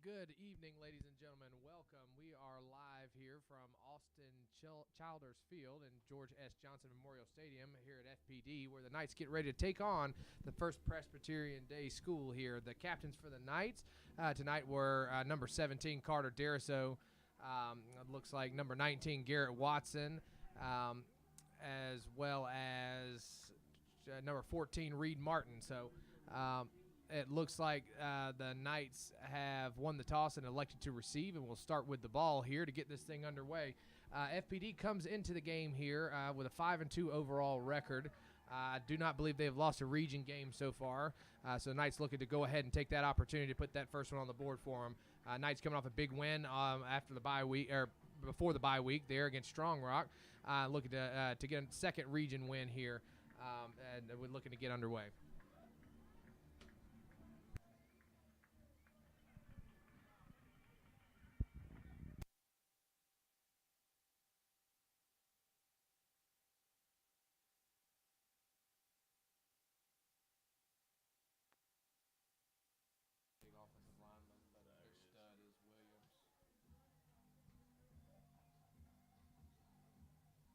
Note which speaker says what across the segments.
Speaker 1: Good evening, ladies and gentlemen. Welcome. We are live here from Austin Childers Field and George S. Johnson Memorial Stadium here at FPD, where the Knights get ready to take on the First Presbyterian Day School here. The captains for the Knights tonight were number 17, Carter Dariso. Looks like number 19, Garrett Watson, as well as number 14, Reed Martin. So it looks like the Knights have won the toss and elected to receive, and we'll start with the ball here to get this thing underway. FPD comes into the game here with a 5-2 overall record. I do not believe they've lost a region game so far, so the Knights looking to go ahead and take that opportunity to put that first one on the board for them. Knights coming off a big win after the bye week, or before the bye week there against Strong Rock, looking to get a second region win here, and we're looking to get underway. Offensive lineman, but their stud is Williams.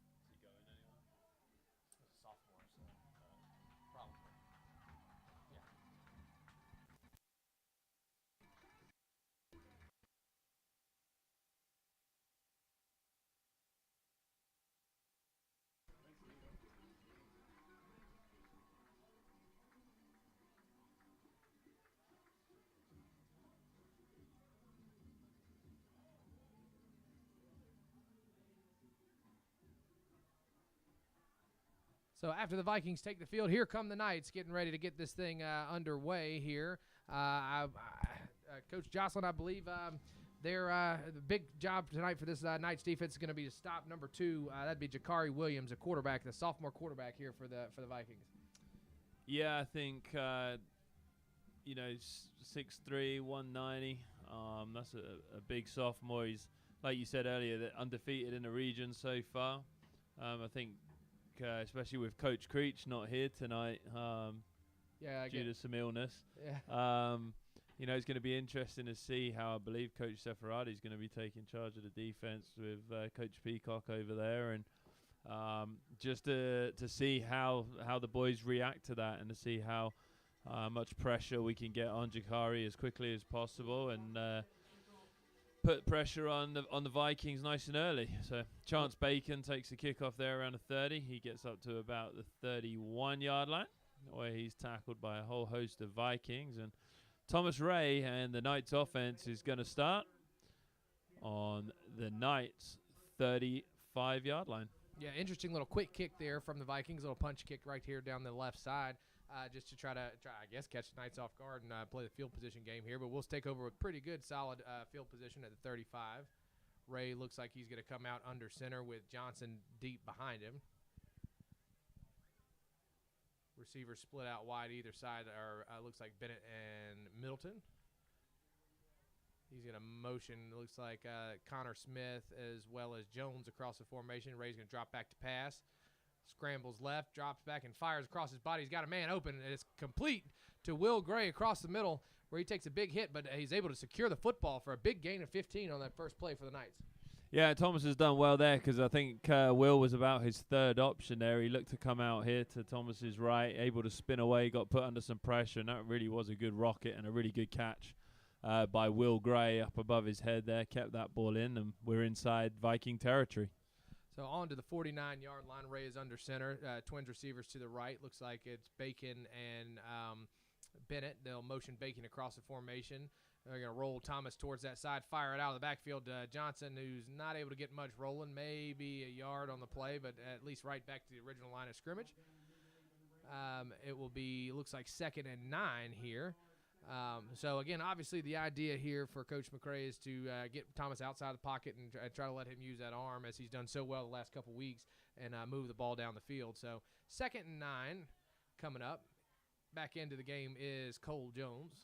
Speaker 2: Is he going anywhere?
Speaker 1: He's a sophomore, so probably. Yeah. So after the Vikings take the field, here come the Knights getting ready to get this thing underway here. Coach Jocelyn, I believe the big job tonight for this Knights defense is going to be to stop number 2. That'd be Jakari Williams, a quarterback, the sophomore quarterback here for the Vikings.
Speaker 2: Yeah, I think 6'3", 190. That's a big sophomore. He's, like you said earlier, undefeated in the region so far. I think, especially with Coach Creech not here tonight, due to some illness.
Speaker 1: Yeah.
Speaker 2: It's going to be interesting to see how I believe Coach Sefaradi is going to be taking charge of the defense with Coach Peacock over there, and just to see how the boys react to that, and to see how much pressure we can get on Jakari as quickly as possible, and put pressure on the Vikings nice and early. So Chance Bacon takes the kickoff there around the 30. He gets up to about the 31-yard line, where he's tackled by a whole host of Vikings. And Thomas Ray and the Knights offense is going to start on the Knights 35-yard line.
Speaker 1: Yeah, interesting little quick kick there from the Vikings, little punch kick right here down the left side, just to try, I guess, catch the Knights off guard and play the field position game here. But we'll take over with pretty good, solid field position at the 35. Ray looks like he's going to come out under center with Johnson deep behind him. Receivers split out wide either side, or looks like Bennett and Middleton. He's going to motion, looks like Connor Smith as well as Jones across the formation. Ray's going to drop back to pass. Scrambles left, drops back, and fires across his body. He's got a man open, and it's complete to Will Gray across the middle, where he takes a big hit, but he's able to secure the football for a big gain of 15 on that first play for the Knights.
Speaker 2: Yeah, Thomas has done well there, because I think Will was about his third option there. He looked to come out here to Thomas's right, able to spin away, got put under some pressure, and that really was a good rocket and a really good catch by Will Gray up above his head there. Kept that ball in, and we're inside Viking territory.
Speaker 1: So on to the 49-yard line. Ray is under center. Twins receivers to the right. Looks like it's Bacon and Bennett. They'll motion Bacon across the formation. They're going to roll Thomas towards that side, fire it out of the backfield. Johnson, who's not able to get much rolling, maybe a yard on the play, but at least right back to the original line of scrimmage. It will be, looks like 2nd and 9 here. So, again, obviously the idea here for Coach McCray is to get Thomas outside the pocket and try to let him use that arm, as he's done so well the last couple weeks, and move the ball down the field. So 2nd and 9 coming up. Back into the game is Cole Jones.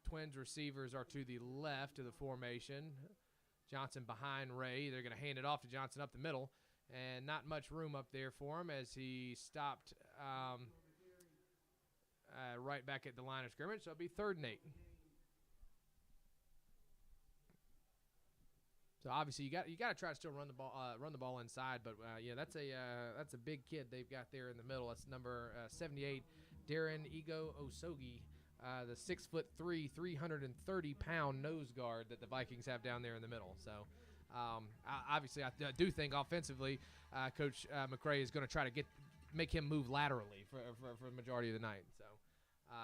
Speaker 1: Twins receivers are to the left of the formation. Johnson behind Ray. They're going to hand it off to Johnson up the middle, and not much room up there for him as he stopped right back at the line of scrimmage. So it'll be 3rd and 8. So obviously you got to try to still run the ball inside, but yeah, that's a big kid they've got there in the middle. That's number 78, Darren Ego Osogi, the 6'3", 330-pound nose guard that the Vikings have down there in the middle. So obviously I do think offensively, Coach McRae is going to try to make him move laterally for the majority of the night. So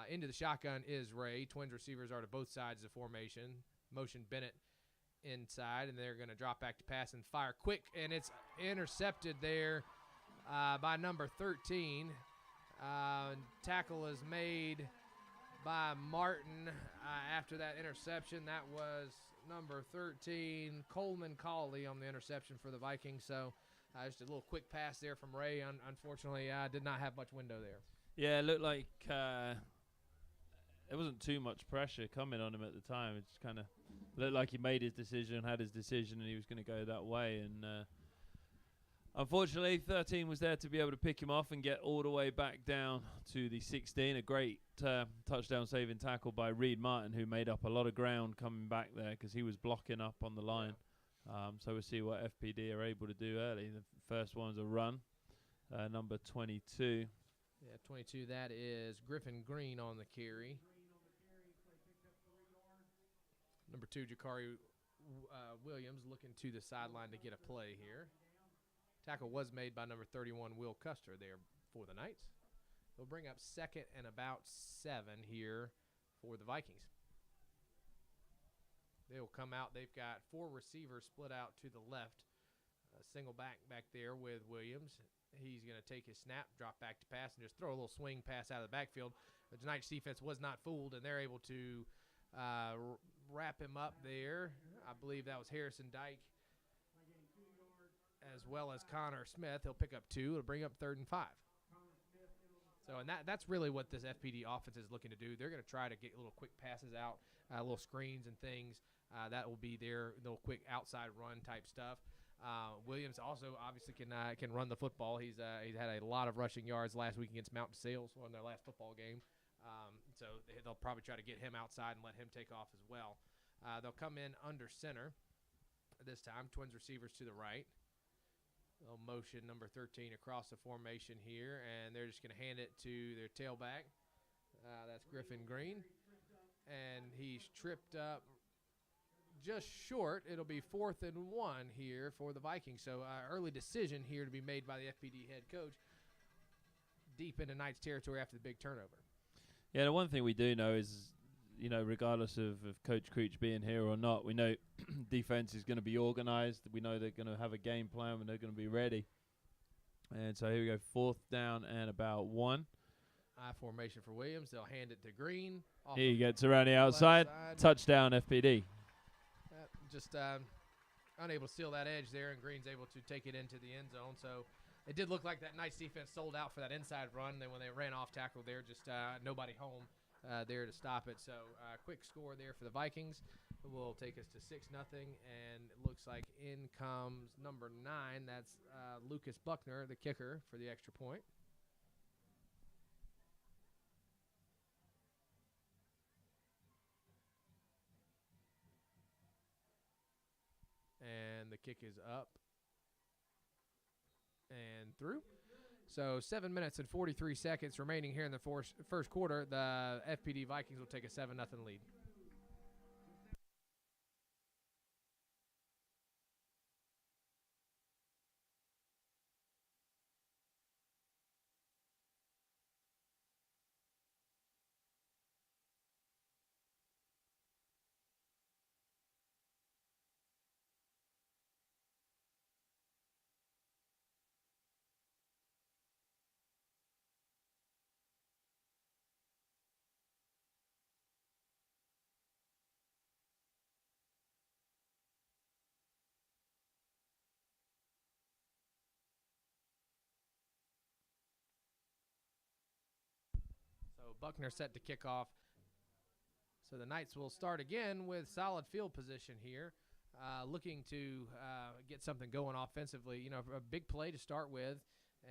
Speaker 1: into the shotgun is Ray. Twins receivers are to both sides of the formation. Motion Bennett inside, and they're going to drop back to pass and fire quick, and it's intercepted there by number 13. Tackle is made by Martin after that interception. That was number 13, Coleman Cawley, on the interception for the Vikings. So just a little quick pass there from Ray. Unfortunately, did not have much window there.
Speaker 2: Yeah, it looked like there wasn't too much pressure coming on him at the time. It just kind of looked like he made his decision, had his decision, and he was going to go that way. And unfortunately, 13 was there to be able to pick him off and get all the way back down to the 16. A great touchdown-saving tackle by Reed Martin, who made up a lot of ground coming back there because he was blocking up on the line. So we'll see what FPD are able to do early. The first one's a run, number 22.
Speaker 1: Yeah, 22, that is Griffin Green on the carry. Number 2, Jakari Williams looking to the sideline to get a play here. Tackle was made by number 31, Will Custer, there for the Knights. They'll bring up 2nd and about 7 here for the Vikings. They'll come out. They've got 4 receivers split out to the left. Single back there with Williams. He's going to take his snap, drop back to pass, and just throw a little swing pass out of the backfield. The Knights defense was not fooled, and they're able to wrap him up there. I believe that was Harrison Dyke as well as Connor Smith. He'll pick up 2. It'll bring up 3rd and 5. So, and that's really what this FPD offense is looking to do. They're going to try to get little quick passes out, little screens and things. That will be their little quick outside run type stuff. Williams also obviously can run the football. He's had a lot of rushing yards last week against Mountain Sales on their last football game. So they'll probably try to get him outside and let him take off as well. They'll come in under center this time. Twins receivers to the right. They'll motion number 13 across the formation here, and they're just going to hand it to their tailback. That's Griffin Green. And he's tripped up just short. It'll be 4th and 1 here for the Vikings. So early decision here to be made by the FPD head coach deep into Knights territory after the big turnover.
Speaker 2: Yeah, the one thing we do know is, regardless of Coach Creech being here or not, we know defense is going to be organized. We know they're going to have a game plan and they're going to be ready. And so here we go, 4th down and about 1.
Speaker 1: I formation for Williams. They'll hand it to Green.
Speaker 2: He gets around the outside. Touchdown, FPD.
Speaker 1: Just unable to steal that edge there, and Green's able to take it into the end zone. So it did look like that Knights defense sold out for that inside run. Then when they ran off tackle there, just nobody home there to stop it. So quick score there for the Vikings. Will take us to 6-0, and it looks like in comes number 9. That's Lucas Buckner, the kicker, for the extra point. And the kick is up and through. So 7 minutes and 43 seconds remaining here in the first quarter. The FPD Vikings will take a 7-0 lead. Buckner set to kick off. So the Knights will start again with solid field position here, looking to get something going offensively. A big play to start with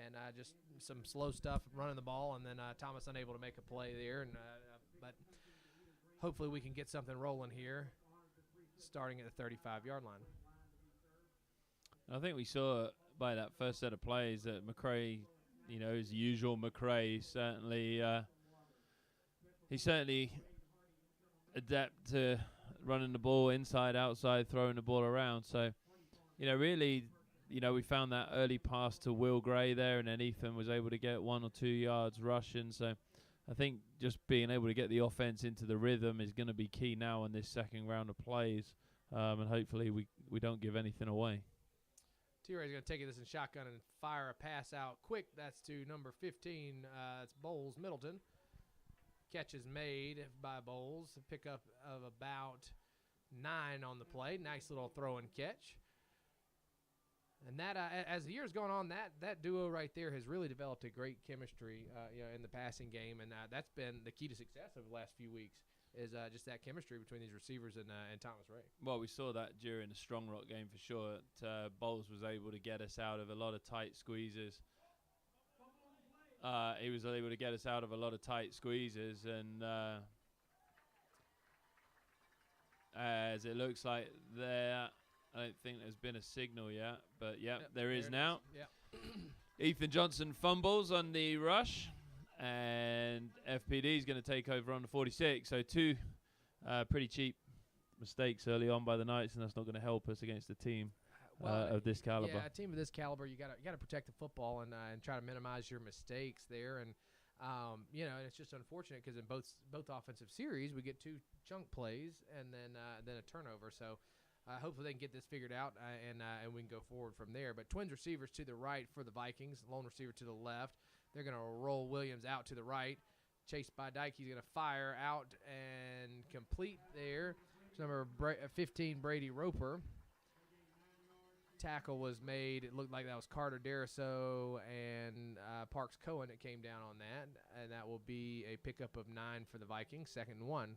Speaker 1: and just some slow stuff running the ball, and then Thomas unable to make a play there. And but hopefully we can get something rolling here, starting at the 35-yard line.
Speaker 2: I think we saw by that first set of plays that McRae, his usual McRae, he certainly adapt to running the ball inside, outside, throwing the ball around. So, really, we found that early pass to Will Gray there, and then Ethan was able to get 1 or 2 yards rushing. So I think just being able to get the offense into the rhythm is going to be key now in this second round of plays, and hopefully we don't give anything away.
Speaker 1: T-Ray's going to take this in shotgun and fire a pass out quick. That's to number 15. It's Bowles Middleton. Catch is made by Bowles. A pickup of about 9 on the play. Nice little throw and catch. And that, as the year's gone on, that duo right there has really developed a great chemistry, in the passing game, and that's been the key to success over the last few weeks. Is just that chemistry between these receivers and Thomas Ray.
Speaker 2: Well, we saw that during the Strong Rock game for sure. Bowles was able to get us out of a lot of tight squeezes. He was able to get us out of a lot of tight squeezes, and as it looks like there, I don't think there's been a signal yet, but yep, there is now.
Speaker 1: Yep.
Speaker 2: Ethan Johnson fumbles on the rush. And FPD is going to take over on the 46. So 2 pretty cheap mistakes early on by the Knights, and that's not going to help us against a team of this caliber.
Speaker 1: Yeah, a team of this caliber, you got to protect the football and try to minimize your mistakes there. And it's just unfortunate because in both offensive series we get 2 chunk plays and then a turnover. So hopefully they can get this figured out and we can go forward from there. But twins receivers to the right for the Vikings, lone receiver to the left. They're going to roll Williams out to the right. Chased by Dyke. He's going to fire out and complete there. Number 15, Brady Roper. Tackle was made. It looked like that was Carter Dariso and Parks Cohen that came down on that. And that will be a pickup of 9 for the Vikings. 2nd and 1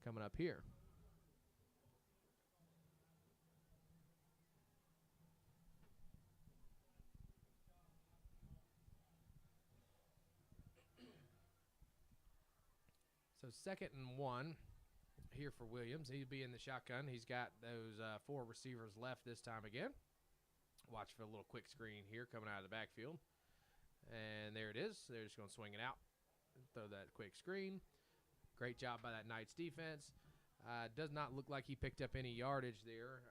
Speaker 1: coming up here. So 2nd and 1 here for Williams. He'll be in the shotgun. He's got those 4 receivers left this time again. Watch for a little quick screen here coming out of the backfield. And there it is. They're just going to swing it out. Throw that quick screen. Great job by that Knights defense. Does not look like he picked up any yardage there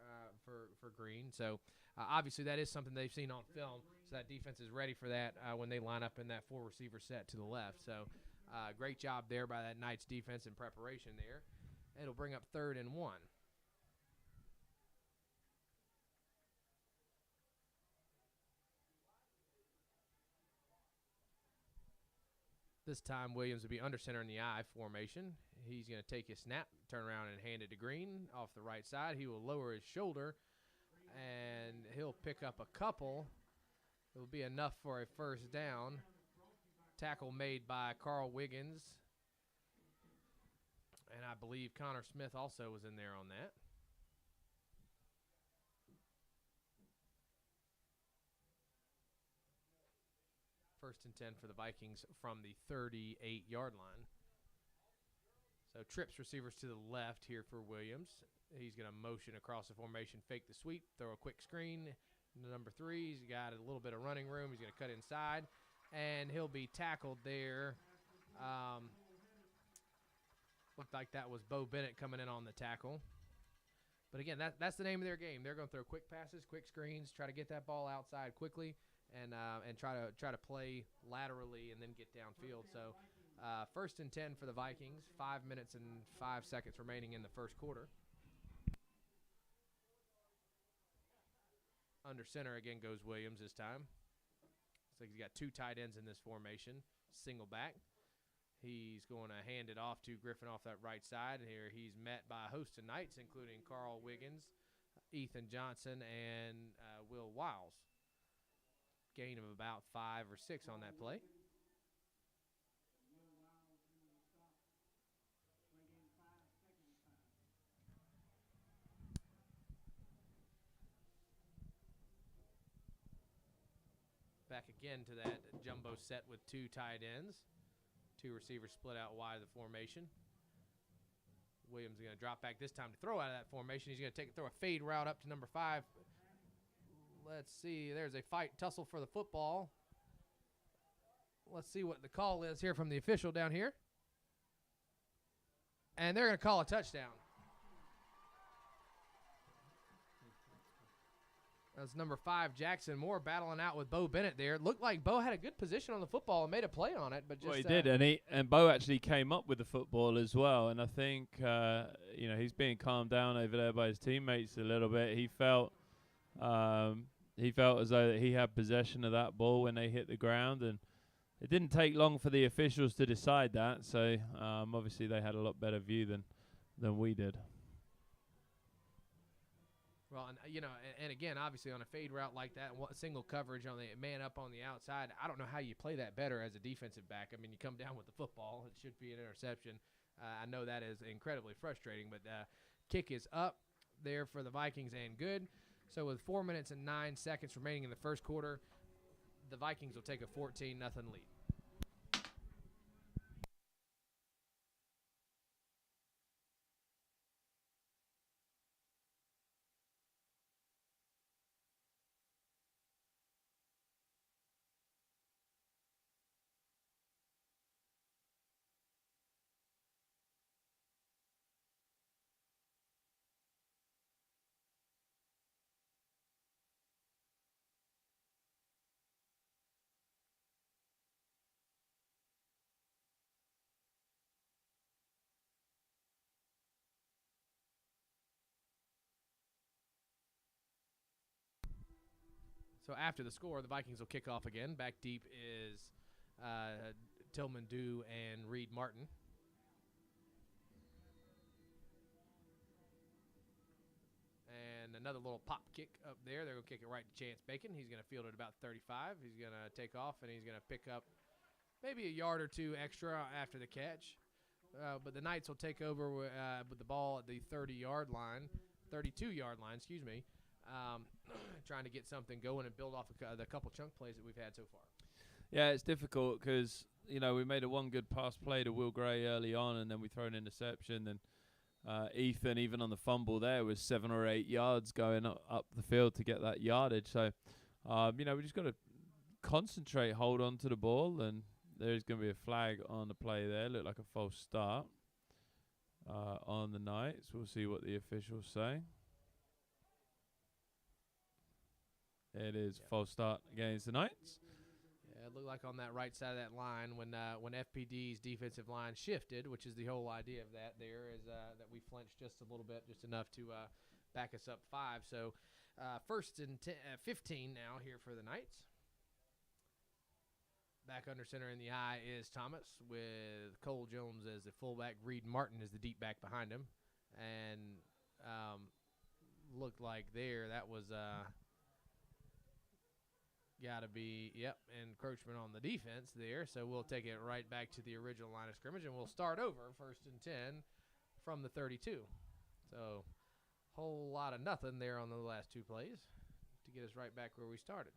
Speaker 1: for Green. So obviously that is something they've seen on film. So that defense is ready for that when they line up in that 4 receiver set to the left. So great job there by that Knights defense in preparation there. It'll bring up 3rd and 1. This time Williams will be under center in the I formation. He's going to take his snap, turn around and hand it to Green off the right side. He will lower his shoulder, and he'll pick up a couple. It will be enough for a first down. Tackle made by Carl Wiggins. And I believe Connor Smith also was in there on that. First and 10 for the Vikings from the 38-yard line. So trips receivers to the left here for Williams. He's going to motion across the formation, fake the sweep, throw a quick screen. Number 3, he's got a little bit of running room. He's going to cut inside, and he'll be tackled there. Looked like that was Bo Bennett coming in on the tackle. But again, that's the name of their game. They're going to throw quick passes, quick screens, try to get that ball outside quickly, and try to play laterally and then get downfield. So first and 10 for the Vikings. 5 minutes and 5 seconds remaining in the first quarter. Under center again goes Williams this time. Looks like he's got 2 tight ends in this formation. Single back. He's going to hand it off to Griffin off that right side. And here he's met by a host of Knights, including Carl Wiggins, Ethan Johnson, and Will Wiles. Gain of about 5 or 6 on that play. back again to that jumbo set with two tight ends. Two receivers split out wide of the formation. Williams is going to drop back this time to throw out of that formation. He's going to throw a fade route up to number 5. Let's see. There's a fight tussle for the football. Let's see what the call is here from the official down here. And they're going to call a touchdown. That's number 5, Jackson Moore, battling out with Bo Bennett there. It looked like Bo had a good position on the football and made a play on it, but just
Speaker 2: well, he did, and Bo actually came up with the football as well. And I think he's being calmed down over there by his teammates a little bit. He felt as though that he had possession of that ball when they hit the ground, and it didn't take long for the officials to decide that. So obviously they had a lot better view than we did.
Speaker 1: Well, and again, obviously on a fade route like that, single coverage on the man up on the outside, I don't know how you play that better as a defensive back. I mean, you come down with the football, it should be an interception. I know that is incredibly frustrating, but kick is up there for the Vikings and good. So with 4 minutes and 9 seconds remaining in the first quarter, the Vikings will take a 14-0 lead. So after the score, the Vikings will kick off again. Back deep is Tillman Dew and Reed Martin. And another little pop kick up there. They're going to kick it right to Chance Bacon. He's going to field it about 35. He's going to take off, and he's going to pick up maybe a yard or two extra after the catch. But the Knights will take over with the ball at the 32-yard line, excuse me. Trying to get something going and build off the couple chunk plays that we've had so far.
Speaker 2: Yeah, it's difficult because, we made one good pass play to Will Gray early on, and then we throw an interception. And Ethan, even on the fumble there, was 7 or 8 yards going up the field to get that yardage. So, we just got to concentrate, hold on to the ball, and there's going to be a flag on the play there. Looked like a false start on the Knights. We'll see what the officials say. It is false start against the Knights.
Speaker 1: Yeah, it looked like on that right side of that line when FPD's defensive line shifted, which is the whole idea of that there, is that we flinched just a little bit, just enough to back us up 5. So first and 15 now here for the Knights. Back under center in the eye is Thomas, with Cole Jones as the fullback. Reed Martin is the deep back behind him. And looked like there that was got to be, encroachment on the defense there. So we'll take it right back to the original line of scrimmage, and we'll start over first and 10 from the 32. So whole lot of nothing there on the last two plays to get us right back where we started.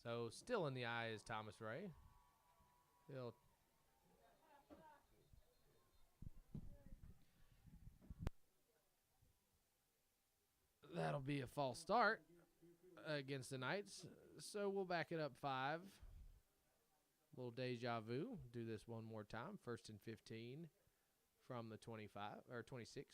Speaker 1: So still in the eye is Thomas Ray. That'll be a false start against the Knights. So we'll back it up 5. Little deja vu. Do this one more time. First and 15 from the 25 or 26.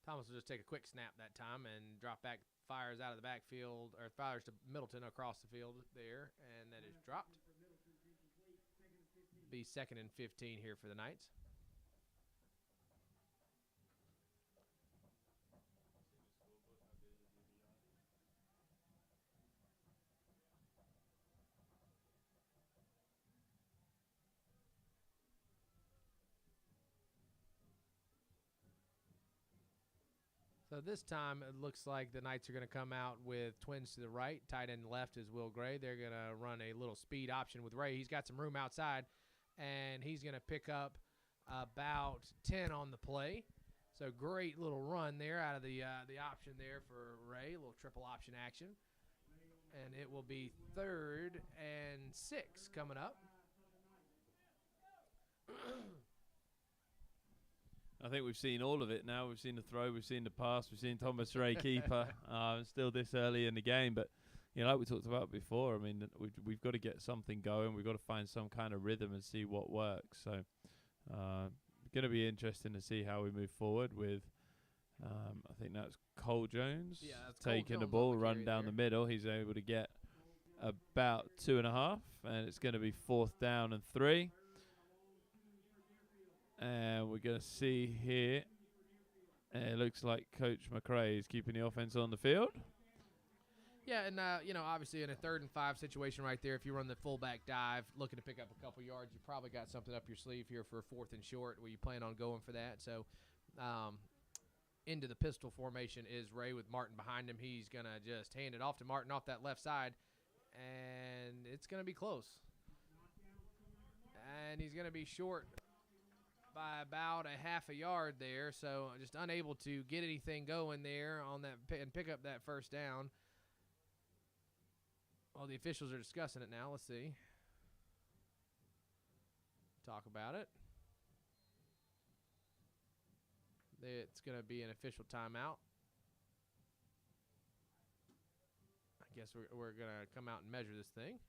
Speaker 1: Thomas will just take a quick snap that time and drop back, fires out of the backfield, or fires to Middleton across the field there, and that is dropped. Be second and 15 here for the Knights. So this time it looks like the Knights are going to come out with twins to the right. Tight end left is Will Gray. They're going to run a little speed option with Ray. He's got some room outside, and he's going to pick up about 10 on the play. So great little run there out of the option there for Ray, a little triple option action. And it will be 3rd and 6 coming up.
Speaker 2: I think we've seen all of it now. We've seen the throw, we've seen the pass, we've seen Thomas Ray keeper. Still this early in the game, but like we talked about before, I mean, we've got to get something going. We've got to find some kind of rhythm and see what works. So, going to be interesting to see how we move forward with. I think that's Cole Jones taking the ball, run down the middle. He's able to get about 2.5, and it's going to be 4th down and 3. And we're going to see here, it looks like Coach McRae is keeping the offense on the field.
Speaker 1: Yeah, and, obviously in a 3rd and 5 situation right there, if you run the fullback dive, looking to pick up a couple yards, you probably got something up your sleeve here for a 4th and short where you plan on going for that. So into the pistol formation is Ray with Martin behind him. He's going to just hand it off to Martin off that left side, and it's going to be close. And he's going to be short by about a half a yard there, so just unable to get anything going there on that and pick up that 1st down. Well, the officials are discussing it now. Let's see. Talk about it. It's going to be an official timeout. I guess we're going to come out and measure this thing.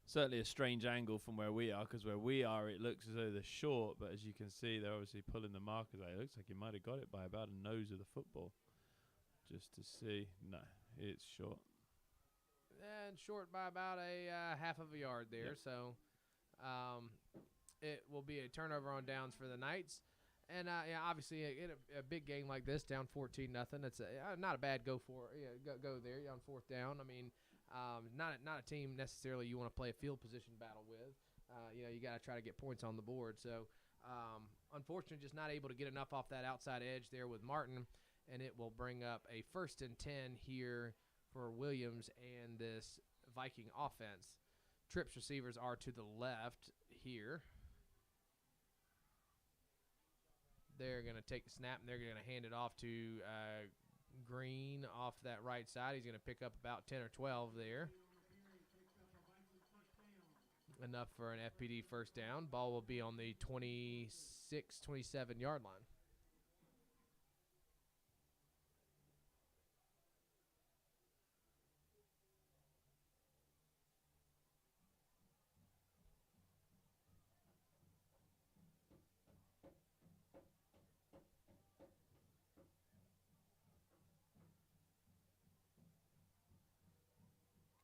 Speaker 2: Certainly a strange angle from where we are, because where we are, it looks as though they're short, but as you can see, they're obviously pulling the markers out. It looks like he might have got it by about a nose of the football. Just to see. No, it's short.
Speaker 1: And short by about a half of a yard there. Yep. So it will be a turnover on downs for the Knights. And obviously in a big game like this, down 14-0, it's not a bad go there on 4th down. I mean, not a team necessarily you want to play a field position battle with. You got to try to get points on the board. So unfortunately, just not able to get enough off that outside edge there with Martin, and it will bring up a 1st and 10 here for Williams and this Viking offense. Trips receivers are to the left here. They're going to take the snap, and they're going to hand it off to Green off that right side. He's going to pick up about 10 or 12 there. Enough for an FPD 1st down. Ball will be on the 26, 27-yard line.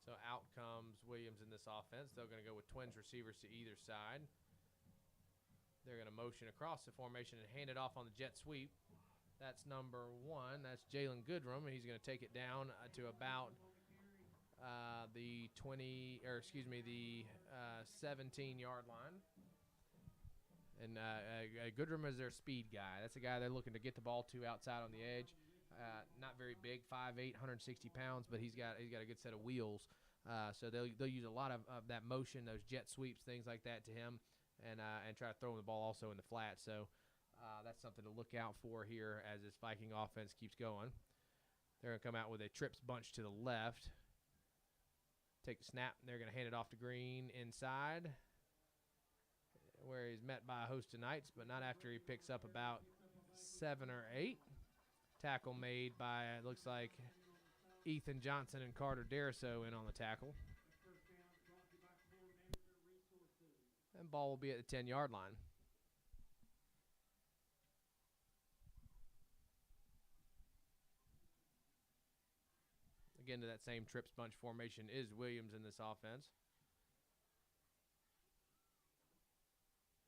Speaker 1: So out comes Williams in this offense. They're going to go with twins receivers to either side. They're going to motion across the formation and hand it off on the jet sweep. That's number 1. That's Jalen Goodrum, and he's going to take it down to about the 17-yard line. And Goodrum is their speed guy. That's a guy they're looking to get the ball to outside on the edge. Not very big, 5'8", 160 pounds, but he's got a good set of wheels. So they'll use a lot of that motion, those jet sweeps, things like that to him, and try to throw him the ball also in the flat. So that's something to look out for here as this Viking offense keeps going. They're going to come out with a trips bunch to the left. Take the snap, and they're going to hand it off to Green inside, where he's met by a host of Knights, but not after he picks up about 7 or 8. Tackle made by, it looks like, Ethan Johnson and Carter Deriso in on the tackle. And ball will be at the 10-yard line. Again, to that same trips bunch formation is Williams in this offense.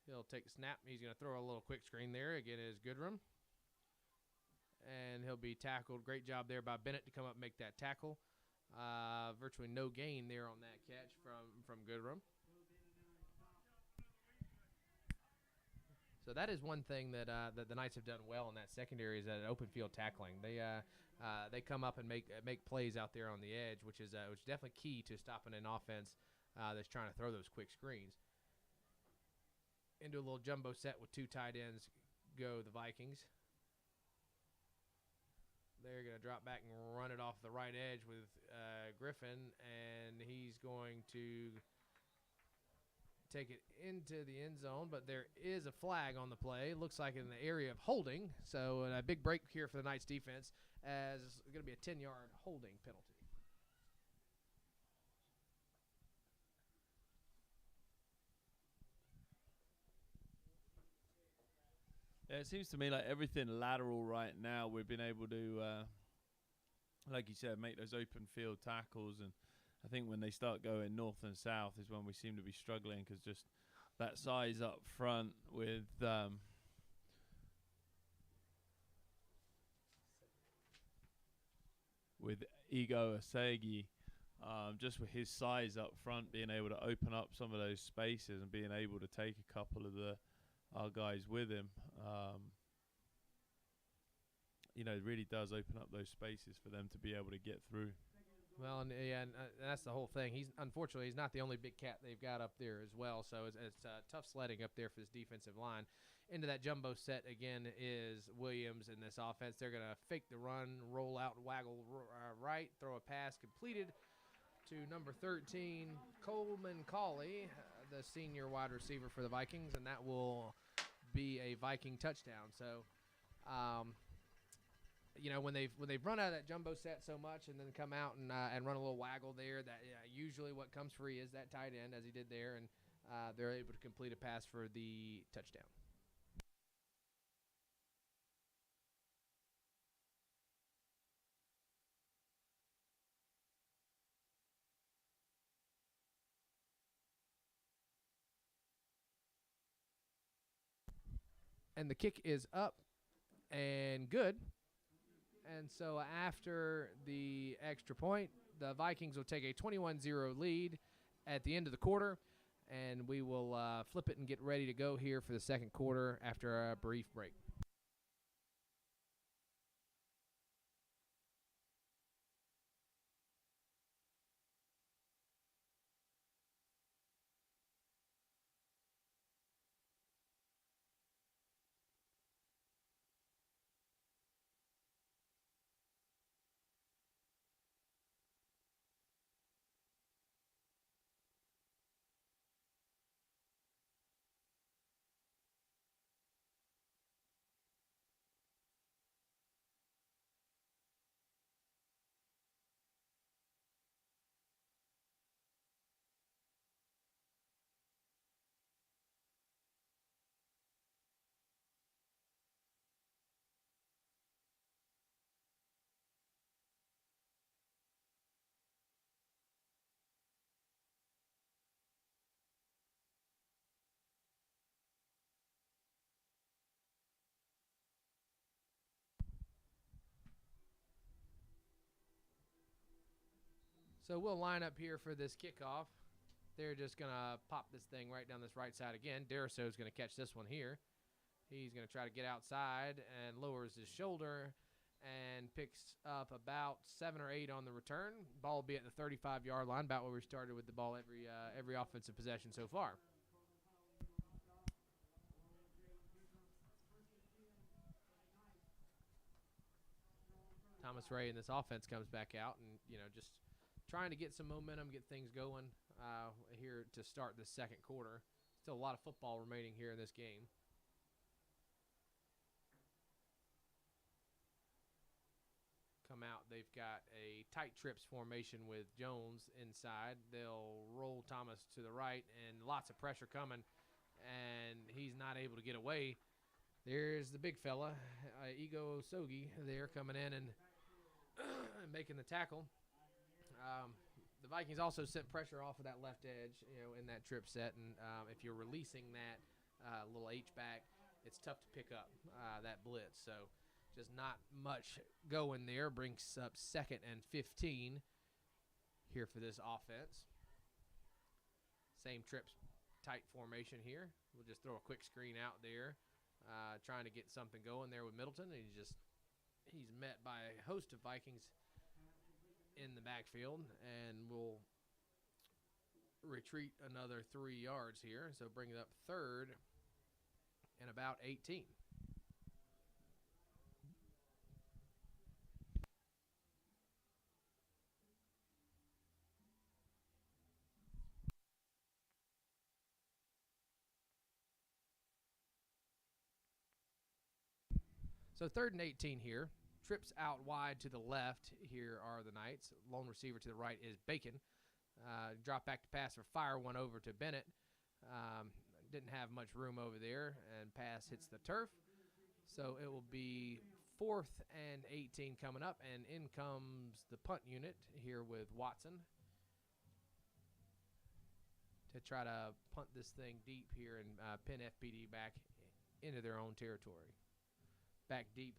Speaker 1: He'll take the snap. He's going to throw a little quick screen there. Again, is Goodrum. And he'll be tackled. Great job there by Bennett to come up and make that tackle. Virtually no gain there on that catch from Goodrum. So that is one thing that the Knights have done well in that secondary is that open field tackling. They come up and make plays out there on the edge, which is definitely key to stopping an offense that's trying to throw those quick screens. Into a little jumbo set with two tight ends go the Vikings. They're going to drop back and run it off the right edge with Griffin, and he's going to take it into the end zone, but there is a flag on the play. Looks like in the area of holding, so a big break here for the Knights defense as it's going to be a 10-yard holding penalty.
Speaker 2: Yeah, it seems to me like everything lateral right now, we've been able to, like you said, make those open field tackles. And I think when they start going north and south is when we seem to be struggling because just that size up front with Ego Asegi, just with his size up front, being able to open up some of those spaces and being able to take a couple of our guys with him, it really does open up those spaces for them to be able to get through.
Speaker 1: Well, and that's the whole thing. Unfortunately he's not the only big cat they've got up there as well. So it's tough sledding up there for this defensive line. Into that jumbo set again is Williams in this offense. They're going to fake the run, roll out, waggle right, throw a pass completed to number 13, Coleman Cawley, the senior wide receiver for the Vikings, and that will be a Viking touchdown. So, when they've run out of that jumbo set so much and then come out and run a little waggle there, that usually what comes free is that tight end, as he did there, and they're able to complete a pass for the touchdown. And the kick is up and good. And so after the extra point, the Vikings will take a 21-0 lead at the end of the quarter, and we will flip it and get ready to go here for the second quarter after a brief break. So we'll line up here for this kickoff. They're just going to pop this thing right down this right side again. Deriso's going to catch this one here. He's going to try to get outside and lowers his shoulder and picks up about 7 or 8 on the return. Ball will be at the 35-yard line, about where we started with the ball every offensive possession so far. Thomas Ray and this offense comes back out and, just trying to get some momentum, get things going here to start the second quarter. Still a lot of football remaining here in this game. Come out, they've got a tight trips formation with Jones inside. They'll roll Thomas to the right, and lots of pressure coming, and he's not able to get away. There's the big fella, Ego Sogi, there coming in and making the tackle. The Vikings also sent pressure off of that left edge, in that trip set, and if you're releasing that little H-back, it's tough to pick up that blitz. So just not much going there. Brings up 2nd and 15 here for this offense. Same Trips tight formation here. We'll just throw a quick screen out there, trying to get something going there with Middleton. And he's met by a host of Vikings in the backfield, and we'll retreat another 3 yards here. So bring it up third and about 18. So 3rd and 18 here. Trips out wide to the left. Here are the Knights. Lone receiver to the right is Bacon. Drop back to pass or fire one over to Bennett. Didn't have much room over there, and pass hits the turf. So it will be 4th and 18 coming up, and in comes the punt unit here with Watson to try to punt this thing deep here and pin FPD back into their own territory. Back deep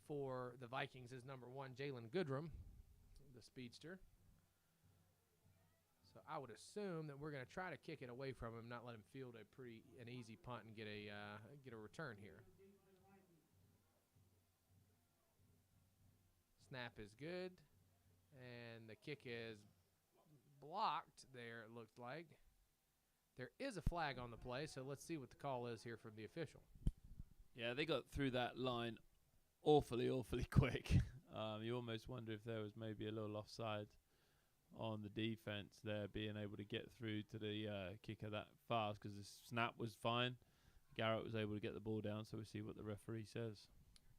Speaker 1: for the Vikings is number 1, Jalen Goodrum, the speedster. So I would assume that we're going to try to kick it away from him, not let him field an easy punt and get a return here. Snap is good, and the kick is blocked there, it looked like. There is a flag on the play, so let's see what the call is here from the official.
Speaker 2: Yeah, they got through that line awfully quick. You almost wonder if there was maybe a little offside on the defense there, being able to get through to the kicker that fast, because the snap was fine. Garrett was able to get the ball down, so we'll see what the referee says.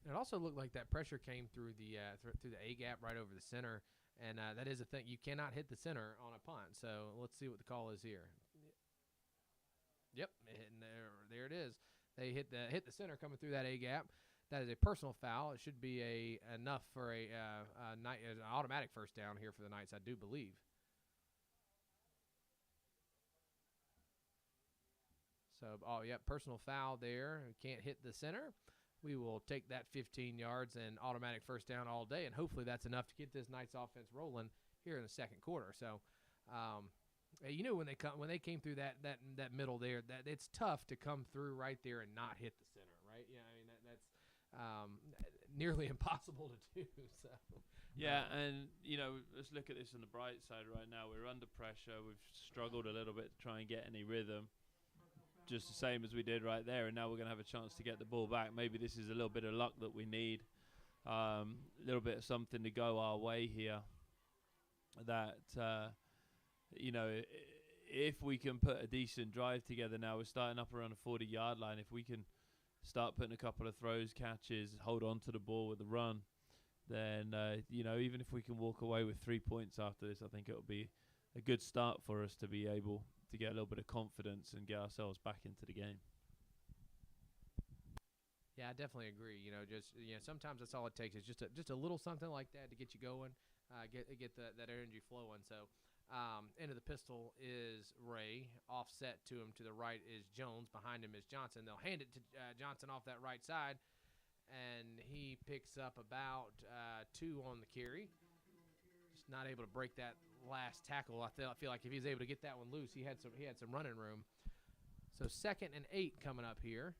Speaker 1: It also looked like that pressure came through the through the A-gap right over the center, and that is a thing. You cannot hit the center on a punt, so let's see what the call is here. Yep, and there it is. They hit the center coming through that A-gap. That is a personal foul. It should be enough for an automatic first down here for the Knights, I do believe. So, personal foul there. Can't hit the center. We will take that 15 yards and automatic first down all day, and hopefully that's enough to get this Knights offense rolling here in the second quarter. So, when they came through that middle there, that it's tough to come through right there and not hit the center, right? Yeah, I mean that's nearly impossible to do. So
Speaker 2: yeah, and let's look at this on the bright side right now. We're under pressure. We've struggled a little bit to try and get any rhythm, just the same as we did right there. And now we're going to have a chance to get the ball back. Maybe this is a little bit of luck that we need, a little bit of something to go our way here. That if we can put a decent drive together now, we're starting up around the 40-yard line. If we can start putting a couple of throws, catches, hold on to the ball with the run, then, even if we can walk away with 3 points after this, I think it'll be a good start for us to be able to get a little bit of confidence and get ourselves back into the game.
Speaker 1: Yeah, I definitely agree. Sometimes that's all it takes is just a little something like that to get you going, get that energy flowing. So, end of the pistol is Ray. Offset to him to the right is Jones. Behind him is Johnson. They'll hand it to Johnson off that right side, and he picks up about 2 on the carry. Just not able to break that last tackle. I feel like if he's able to get that one loose, he had some running room. So 2nd and 8 coming up here.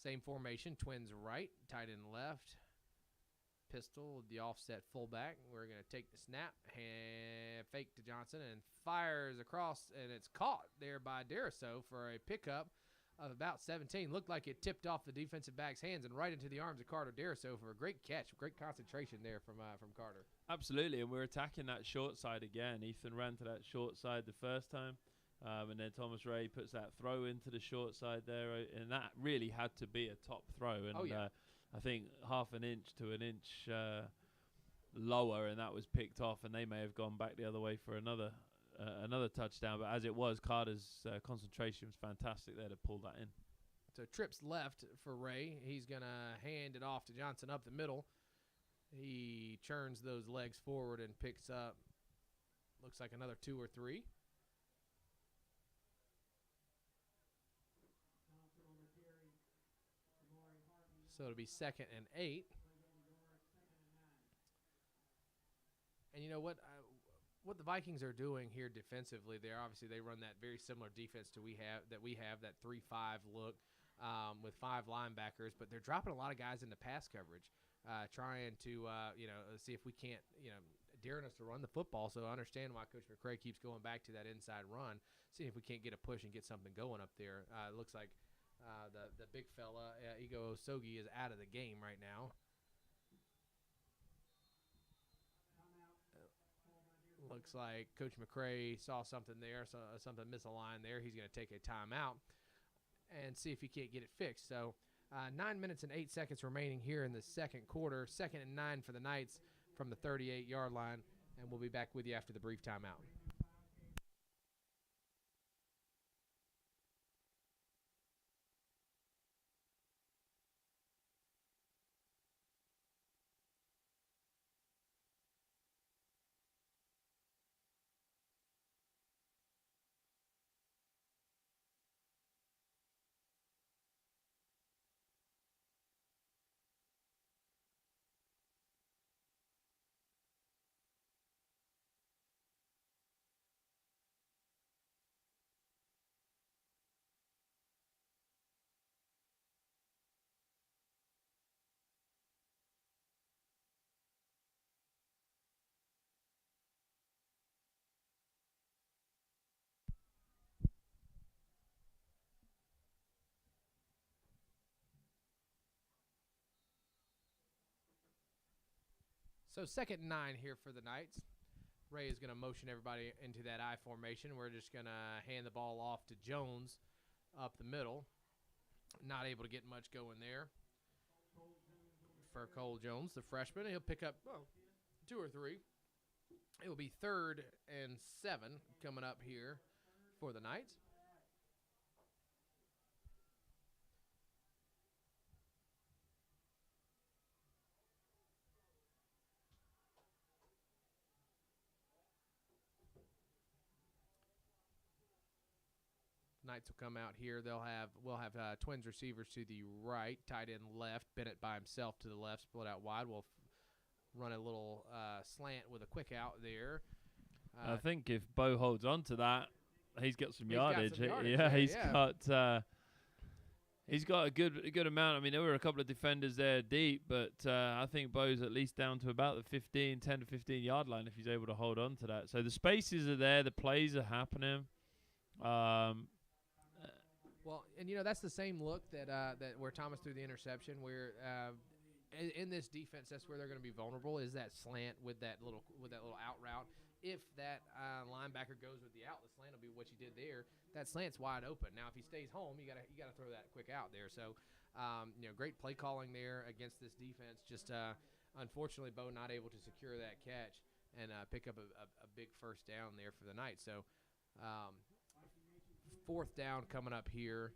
Speaker 1: Same formation, twins right, tight end left. Pistol, the offset fullback. We're going to take the snap, fake to Johnson, and fires across, and it's caught there by Deriso for a pickup of about 17. Looked like it tipped off the defensive back's hands and right into the arms of Carter Deriso for a great catch, great concentration there from Carter.
Speaker 2: Absolutely, and we're attacking that short side again. Ethan ran to that short side the first time, and then Thomas Ray puts that throw into the short side there, and that really had to be a top throw. And I think half an inch to an inch lower, and that was picked off, and they may have gone back the other way for another touchdown. But as it was, Carter's concentration was fantastic there to pull that in.
Speaker 1: So trips left for Ray. He's going to hand it off to Johnson up the middle. He churns those legs forward and picks up, looks like another 2 or 3. So it'll be 2nd and 8. And you know what? what the Vikings are doing here defensively, they run that very similar defense to we have that 3-5 look with 5 linebackers, but they're dropping a lot of guys into pass coverage, trying to see if we can't daring us to run the football. So I understand why Coach McCray keeps going back to that inside run, see if we can't get a push and get something going up there. It looks like the big fella Ego Osogi is out of the game right now. Looks like Coach McCray saw something there, something misaligned there. He's going to take a timeout and see if he can't get it fixed. So 9 minutes and 8 seconds remaining here in the second quarter. 2nd and 9 for the Knights from the 38-yard line, and we'll be back with you after the brief timeout. So 2nd and 9 here for the Knights. Ray is going to motion everybody into that I formation. We're just going to hand the ball off to Jones up the middle. Not able to get much going there for Cole Jones, the freshman. He'll pick up 2 or 3. It will be 3rd and 7 coming up here for the Knights. Knights will come out here. We'll have twins receivers to the right, tight end left. Bennett by himself to the left, split out wide. We'll run a little slant with a quick out there.
Speaker 2: I think if Bo holds on to that, he's got some yardage. He's got a good amount. I mean, there were a couple of defenders there deep, but I think Bo's at least down to about the 10 to 15 yard line if he's able to hold on to that. So the spaces are there, the plays are happening.
Speaker 1: Well, and that's the same look that where Thomas threw the interception. Where in this defense, that's where they're going to be vulnerable. Is that slant with that little out route? If that linebacker goes with the out, the slant will be what you did there. That slant's wide open. Now, if he stays home, you gotta throw that quick out there. So, great play calling there against this defense. Just unfortunately, Bo not able to secure that catch and pick up a big first down there for the Knights. So. 4th down coming up here.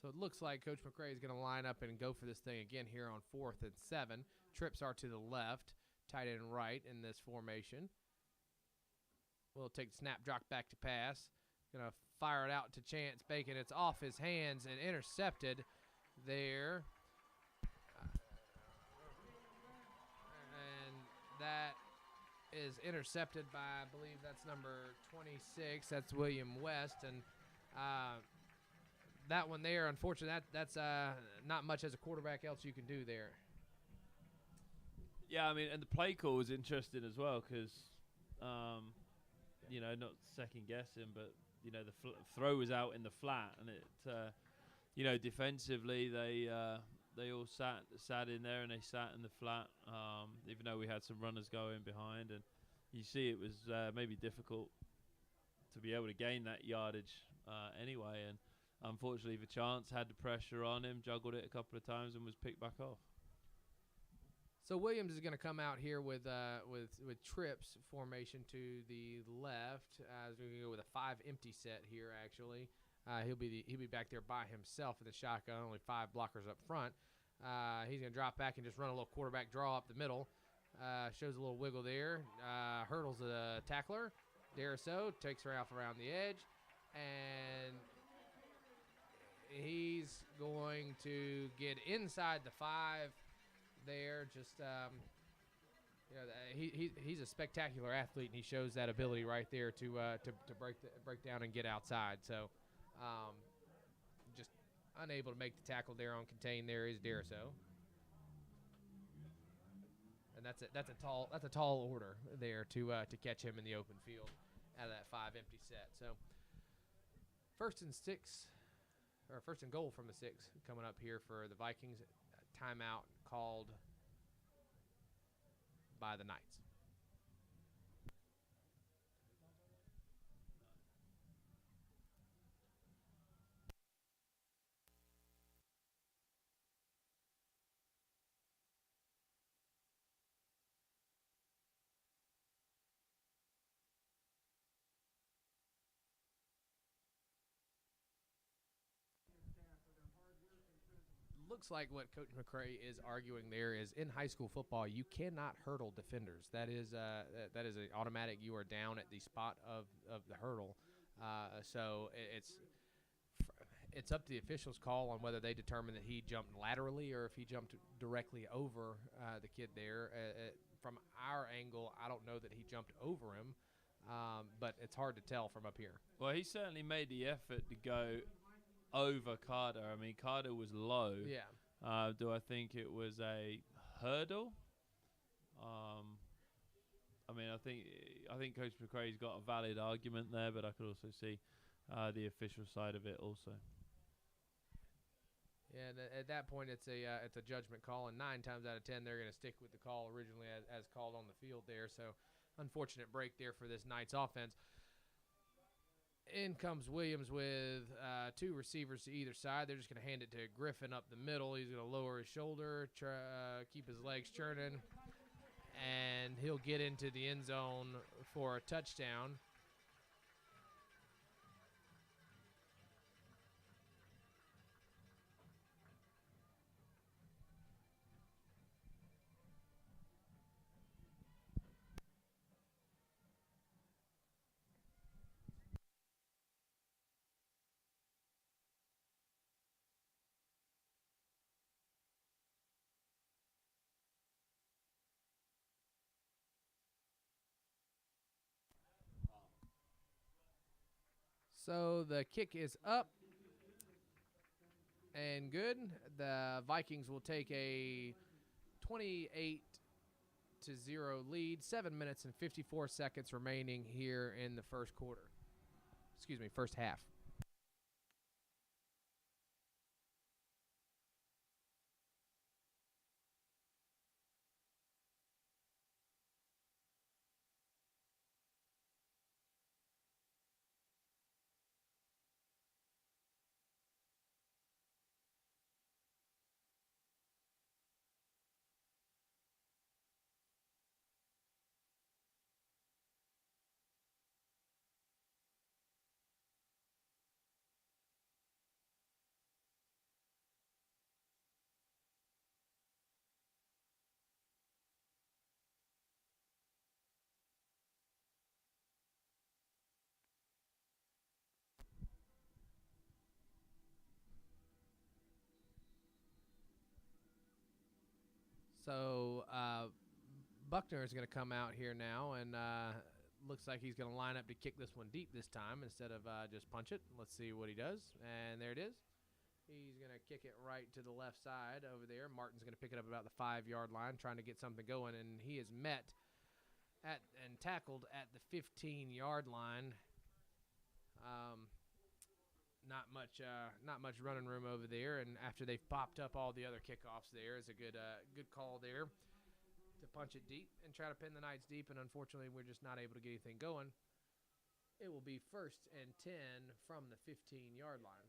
Speaker 1: So it looks like Coach McCray is going to line up and go for this thing again here on 4th and 7. Trips are to the left, tight end right in this formation. We'll take the snap, drop back to pass. Going to fire it out to Chance Bacon. It's off his hands and intercepted there. And that is intercepted by, I believe that's number 26. That's William West. And that one there, unfortunately, that's not much as a quarterback else you can do there.
Speaker 2: Yeah, I mean, and the play call was interesting as well because, not second guessing, but the throw was out in the flat, and it, defensively they all sat in there and they sat in the flat, even though we had some runners going behind, and you see it was maybe difficult to be able to gain that yardage anyway, and unfortunately for Chance had the pressure on him, juggled it a couple of times, and was picked back off.
Speaker 1: So Williams is going to come out here with trips formation to the left. We're going to go with a 5 empty set here, actually. He'll be back there by himself in the shotgun, only 5 blockers up front. He's going to drop back and just run a little quarterback draw up the middle. Shows a little wiggle there. Hurdles the tackler. Deriso takes her off around the edge. And he's going to get inside the 5 there. Just he's a spectacular athlete, and he shows that ability right there to break down and get outside. So just unable to make the tackle there on contain. There is Deriso. And that's a tall order there to catch him in the open field out of that 5 empty set. So first and goal from the 6 coming up here for the Vikings. Timeout called by the Knights. Looks like what Coach McCray is arguing there is in high school football you cannot hurdle defenders. That is an automatic. You are down at the spot of the hurdle. So it's up to the officials' call on whether they determine that he jumped laterally or if he jumped directly over the kid there. From our angle, I don't know that he jumped over him, but it's hard to tell from up here.
Speaker 2: Well, he certainly made the effort to go over Carter. I mean, Carter was low.
Speaker 1: Yeah.
Speaker 2: Do I think it was a hurdle? I mean, I think Coach McCray's got a valid argument there, but I could also see the official side of it also.
Speaker 1: Yeah, and at that point, it's a judgment call, and 9 times out of 10, they're going to stick with the call originally as called on the field there. So, unfortunate break there for this Knights offense. In comes Williams with 2 receivers to either side. They're just going to hand it to Griffin up the middle. He's going to lower his shoulder, keep his legs churning, and he'll get into the end zone for a touchdown. So the kick is up and good. The Vikings will take a 28-0 lead. 7 minutes and 54 seconds remaining here in the first half. So Buckner is going to come out here now, and looks like he's going to line up to kick this one deep this time instead of just punch it. Let's see what he does. And there it is. He's going to kick it right to the left side over there. Martin's going to pick it up about the 5-yard line, trying to get something going, and he is met and tackled at the 15-yard line. Not much running room over there, and after they've popped up all the other kickoffs, there is a good call there to punch it deep and try to pin the Knights deep, and unfortunately we're just not able to get anything going. It will be 1st and 10 from the 15-yard line.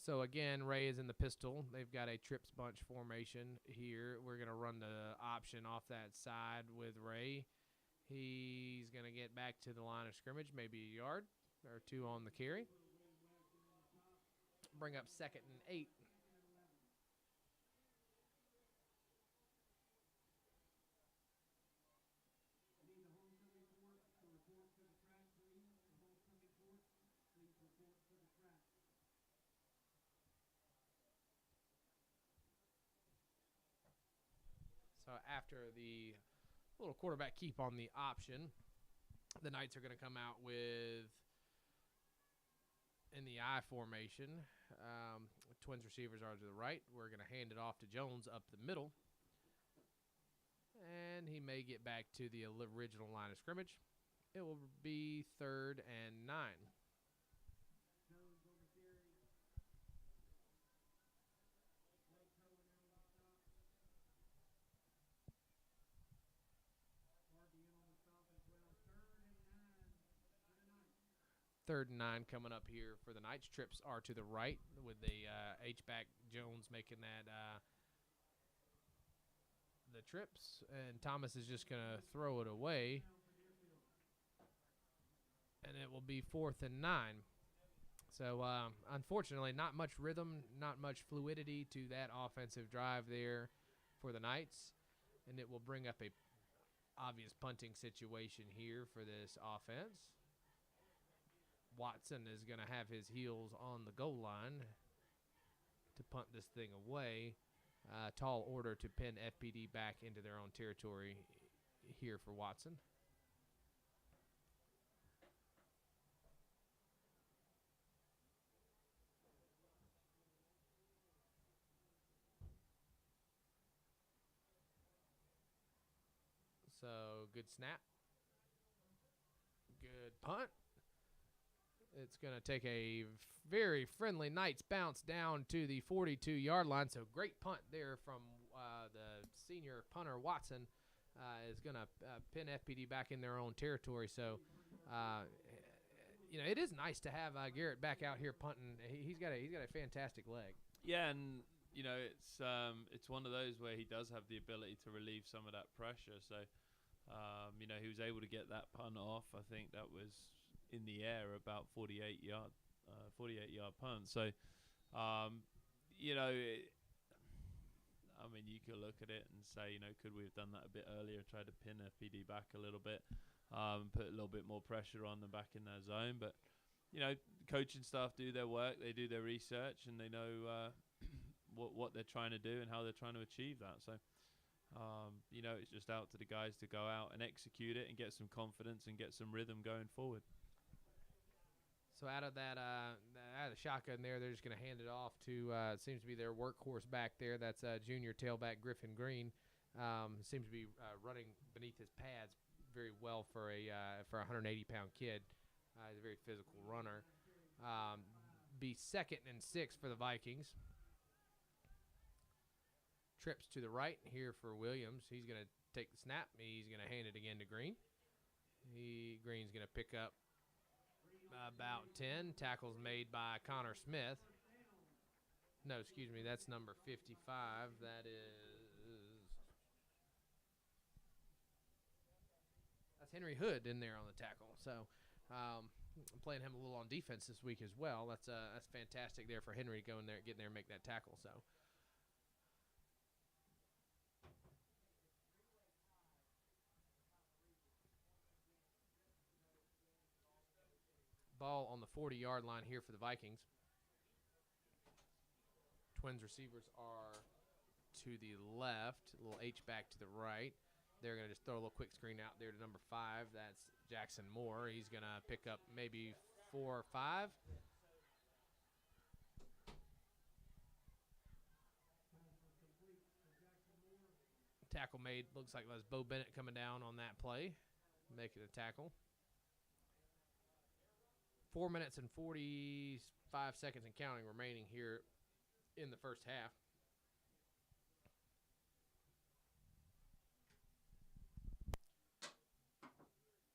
Speaker 1: So again, Ray is in the pistol. They've got a trips bunch formation here. We're going to run the option off that side with Ray. He's going to get back to the line of scrimmage, maybe a yard or two on the carry. Bring up 2nd and 8. So after the little quarterback keep on the option, the Knights are going to come out with in the I formation. Twins receivers are to the right. We're going to hand it off to Jones up the middle. And he may get back to the original line of scrimmage. It will be 3rd and 9. Third and 9 coming up here for the Knights. Trips are to the right with the H-back Jones making that the trips. And Thomas is just going to throw it away. And it will be 4th and 9. So, unfortunately, not much rhythm, not much fluidity to that offensive drive there for the Knights. And it will bring up a obvious punting situation here for this offense. Watson is going to have his heels on the goal line to punt this thing away. Tall order to pin FPD back into their own territory here for Watson. So, good snap. Good punt. It's going to take a very friendly Knights bounce down to the 42-yard line. So, great punt there from the senior punter, Watson, is going to pin FPD back in their own territory. So, it is nice to have Garrett back out here punting. He's got a fantastic leg.
Speaker 2: Yeah, and it's one of those where he does have the ability to relieve some of that pressure. So, he was able to get that punt off. I think that was in the air about 48-yard punt. So, you could look at it and say, could we have done that a bit earlier, try to pin FPD back a little bit, put a little bit more pressure on them back in their zone. But, coaching staff do their work, they do their research, and they know what they're trying to do and how they're trying to achieve that. So, it's just out to the guys to go out and execute it and get some confidence and get some rhythm going forward.
Speaker 1: So out of the shotgun there, they're just going to hand it off to it seems to be their workhorse back there. That's junior tailback Griffin Green. Seems to be running beneath his pads very well for a 180-pound kid. He's a very physical runner. Be 2nd and 6 for the Vikings. Trips to the right here for Williams. He's going to take the snap. He's going to hand it again to Green. Green's going to pick up about 10. Tackles made by Connor Smith. No, excuse me, that's number 55. That's Henry Hood in there on the tackle. So I'm playing him a little on defense this week as well. That's fantastic there for Henry to go in there, get in there and make that tackle. So ball on the 40-yard line here for the Vikings. Twins receivers are to the left, a little H-back to the right. They're going to just throw a little quick screen out there to number 5. That's Jackson Moore. He's going to pick up maybe 4 or 5. Tackle made. Looks like it was Bo Bennett coming down on that play, making a tackle. 4 minutes and 45 seconds and counting remaining here in the first half.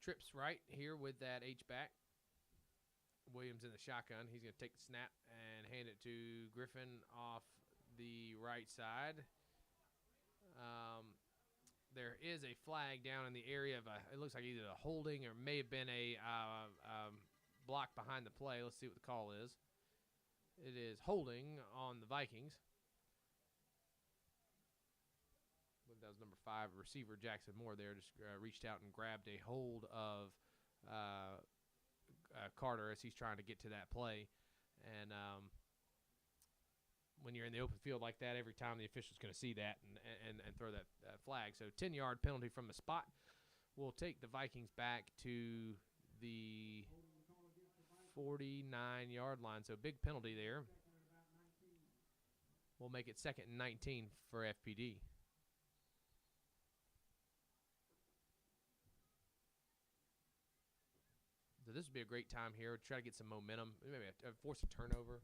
Speaker 1: Trips right here with that H-back. Williams in the shotgun. He's going to take the snap and hand it to Griffin off the right side. There is a flag down in the area of it looks like either a holding or may have been a block behind the play. Let's see what the call is. It is holding on the Vikings. I believe that was number 5, receiver Jackson Moore there. Just reached out and grabbed a hold of Carter as he's trying to get to that play. And when you're in the open field like that, every time the official's going to see that and throw that flag. So 10-yard penalty from the spot will take the Vikings back to the 49-yard line. So big penalty there. We'll make it 2nd and 19 for FPD. So this would be a great time here. Try to get some momentum, maybe force a turnover,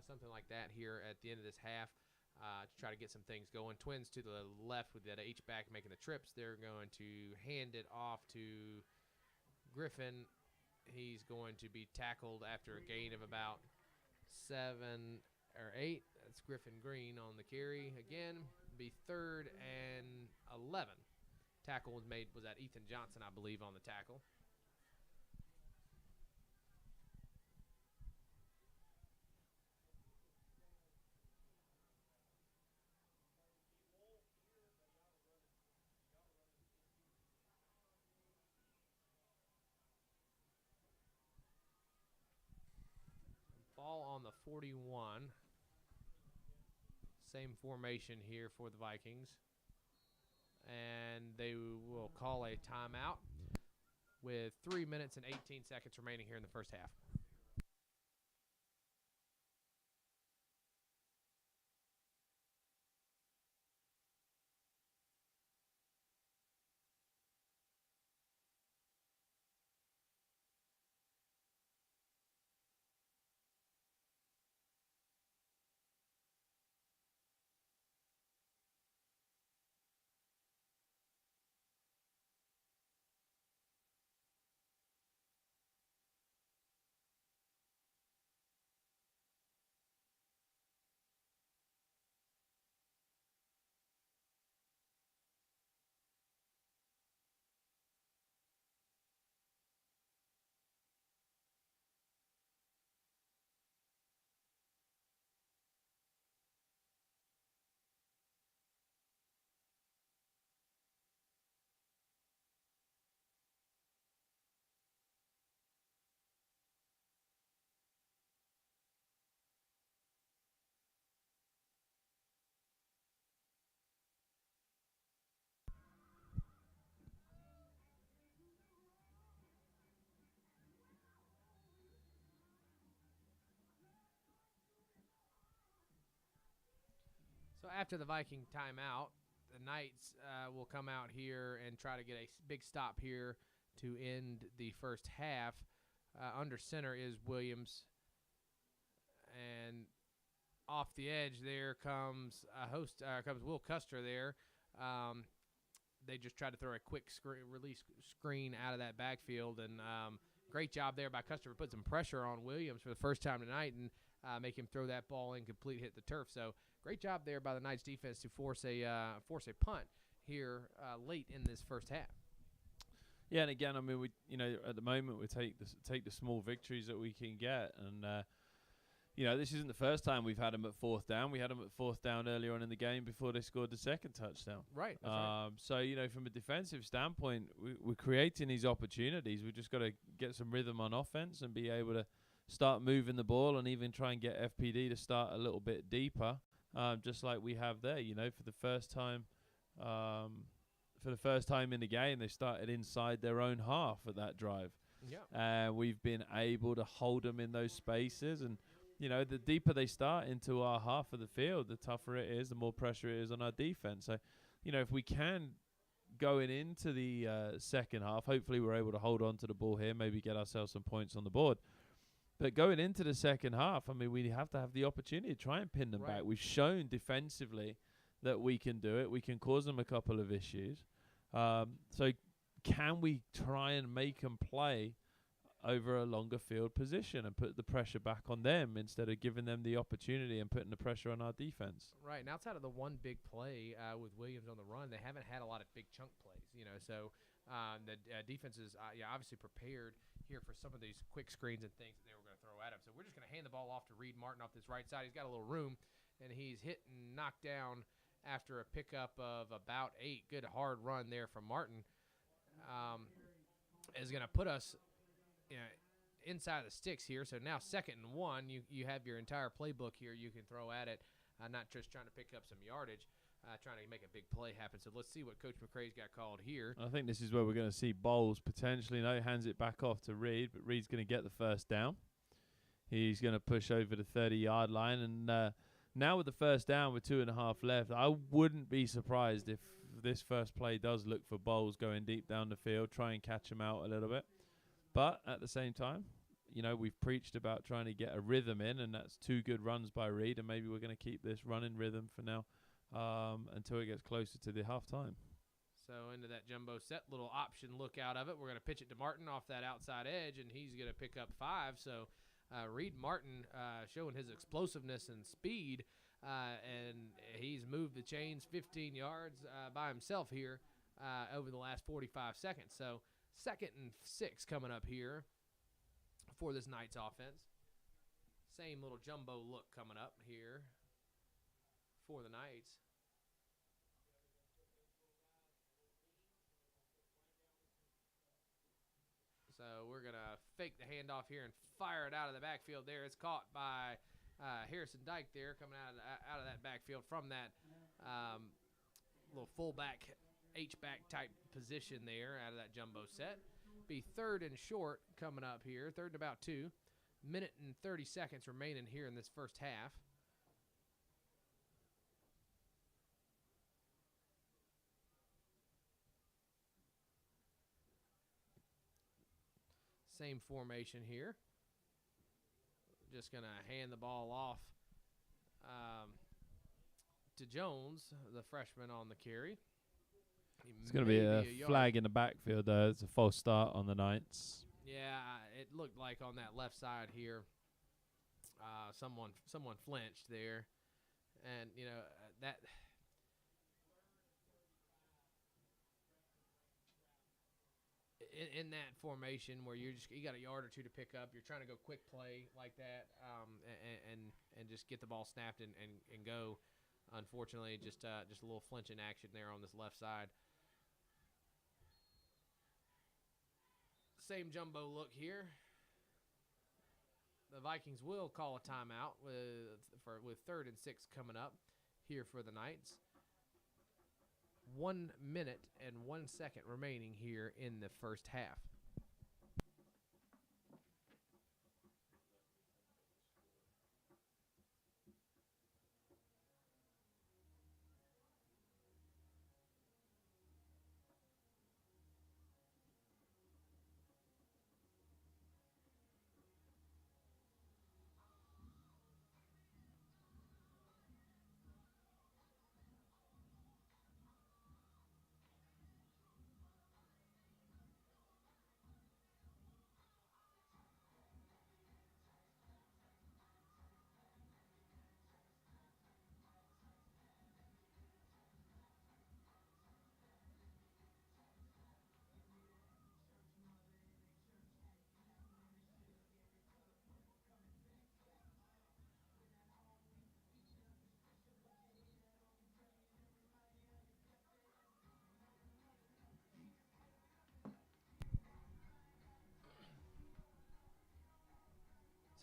Speaker 1: something like that here at the end of this half to try to get some things going. Twins to the left with that H-back making the trips. They're going to hand it off to Griffin. He's going to be tackled after a gain of about 7 or 8. That's Griffin Green on the carry. Again, be 3rd and 11. Tackle was that Ethan Johnson, I believe, on the tackle. Ball on the 41. Same formation here for the Vikings. And they will call a timeout with 3 minutes and 18 seconds remaining here in the first half. So after the Viking timeout, the Knights will come out here and try to get a big stop here to end the first half. Under center is Williams. And off the edge there comes Will Custer there. They just tried to throw a quick release screen out of that backfield. And great job there by Custer to put some pressure on Williams for the first time tonight and make him throw that ball incomplete, hit the turf. So great job there by the Knights defense to force a punt here late in this first half.
Speaker 2: Yeah, and again, I mean, we at the moment we take the small victories that we can get, and this isn't the first time we've had them at 4th down. We had them at 4th down earlier on in the game before they scored the second touchdown.
Speaker 1: Right. That's right.
Speaker 2: So from a defensive standpoint, we're creating these opportunities. We've just got to get some rhythm on offense and be able to start moving the ball, and even try and get FPD to start a little bit deeper, just like we have there. For the first time. For the first time in the game, they started inside their own half at that drive.
Speaker 1: Yeah.
Speaker 2: We've been able to hold them in those spaces. And, the deeper they start into our half of the field, the tougher it is, the more pressure it is on our defense. So, if we can, going into the second half, hopefully we're able to hold on to the ball here, maybe get ourselves some points on the board. But going into the second half, I mean, we have to have the opportunity to try and pin them back. We've shown defensively that we can do it. We can cause them a couple of issues. So can we try and make them play over a longer field position and put the pressure back on them instead of giving them the opportunity and putting the pressure on our defense.
Speaker 1: Right, and outside of the one big play with Williams on the run, they haven't had a lot of big chunk plays, so the defense is obviously prepared here for some of these quick screens and things that they were going to throw at him. So we're just going to hand the ball off to Reed Martin off this right side. He's got a little room, and he's hit and knocked down after a pickup of about 8. Good hard run there from Martin. Is going to put us inside the sticks here. So now 2nd and 1, you have your entire playbook here you can throw at it, not just trying to pick up some yardage, trying to make a big play happen. So let's see what Coach McCrae's got called here.
Speaker 2: I think this is where we're going to see Bowles potentially. No, hands it back off to Reed, but Reed's going to get the first down. He's going to push over the 30-yard line, and now with the first down with 2.5 left, I wouldn't be surprised if this first play does look for Bowles going deep down the field, try and catch him out a little bit. But at the same time, we've preached about trying to get a rhythm in, and that's 2 good runs by Reed, and maybe we're going to keep this running rhythm for now until it gets closer to the halftime.
Speaker 1: So into that jumbo set, little option look out of it. We're going to pitch it to Martin off that outside edge, and he's going to pick up 5. So Reed Martin showing his explosiveness and speed, and he's moved the chains 15 yards by himself here over the last 45 seconds. So 2nd and 6 coming up here for this Knights offense. Same little jumbo look coming up here for the Knights. So we're going to fake the handoff here and fire it out of the backfield there. It's caught by Harrison Dyke there, coming out of that backfield from that little fullback, H-back type position there out of that jumbo set. Be 3rd and short coming up here, 3rd and about 2. 1 minute and 30 seconds remaining here in this first half. Same formation here. Just going to hand the ball off to Jones, the freshman on the carry.
Speaker 2: It's going to be a flag in the backfield, though. It's a false start on the Knights.
Speaker 1: Yeah, it looked like on that left side here, someone flinched there. And, that – in that formation where you got a yard or 2 to pick up, you're trying to go quick play like that, and just get the ball snapped and go. Unfortunately, just a little flinching action there on this left side. Same jumbo look here. The Vikings will call a timeout with 3rd and 6 coming up here for the Knights. 1 minute and 1 second remaining here in the first half.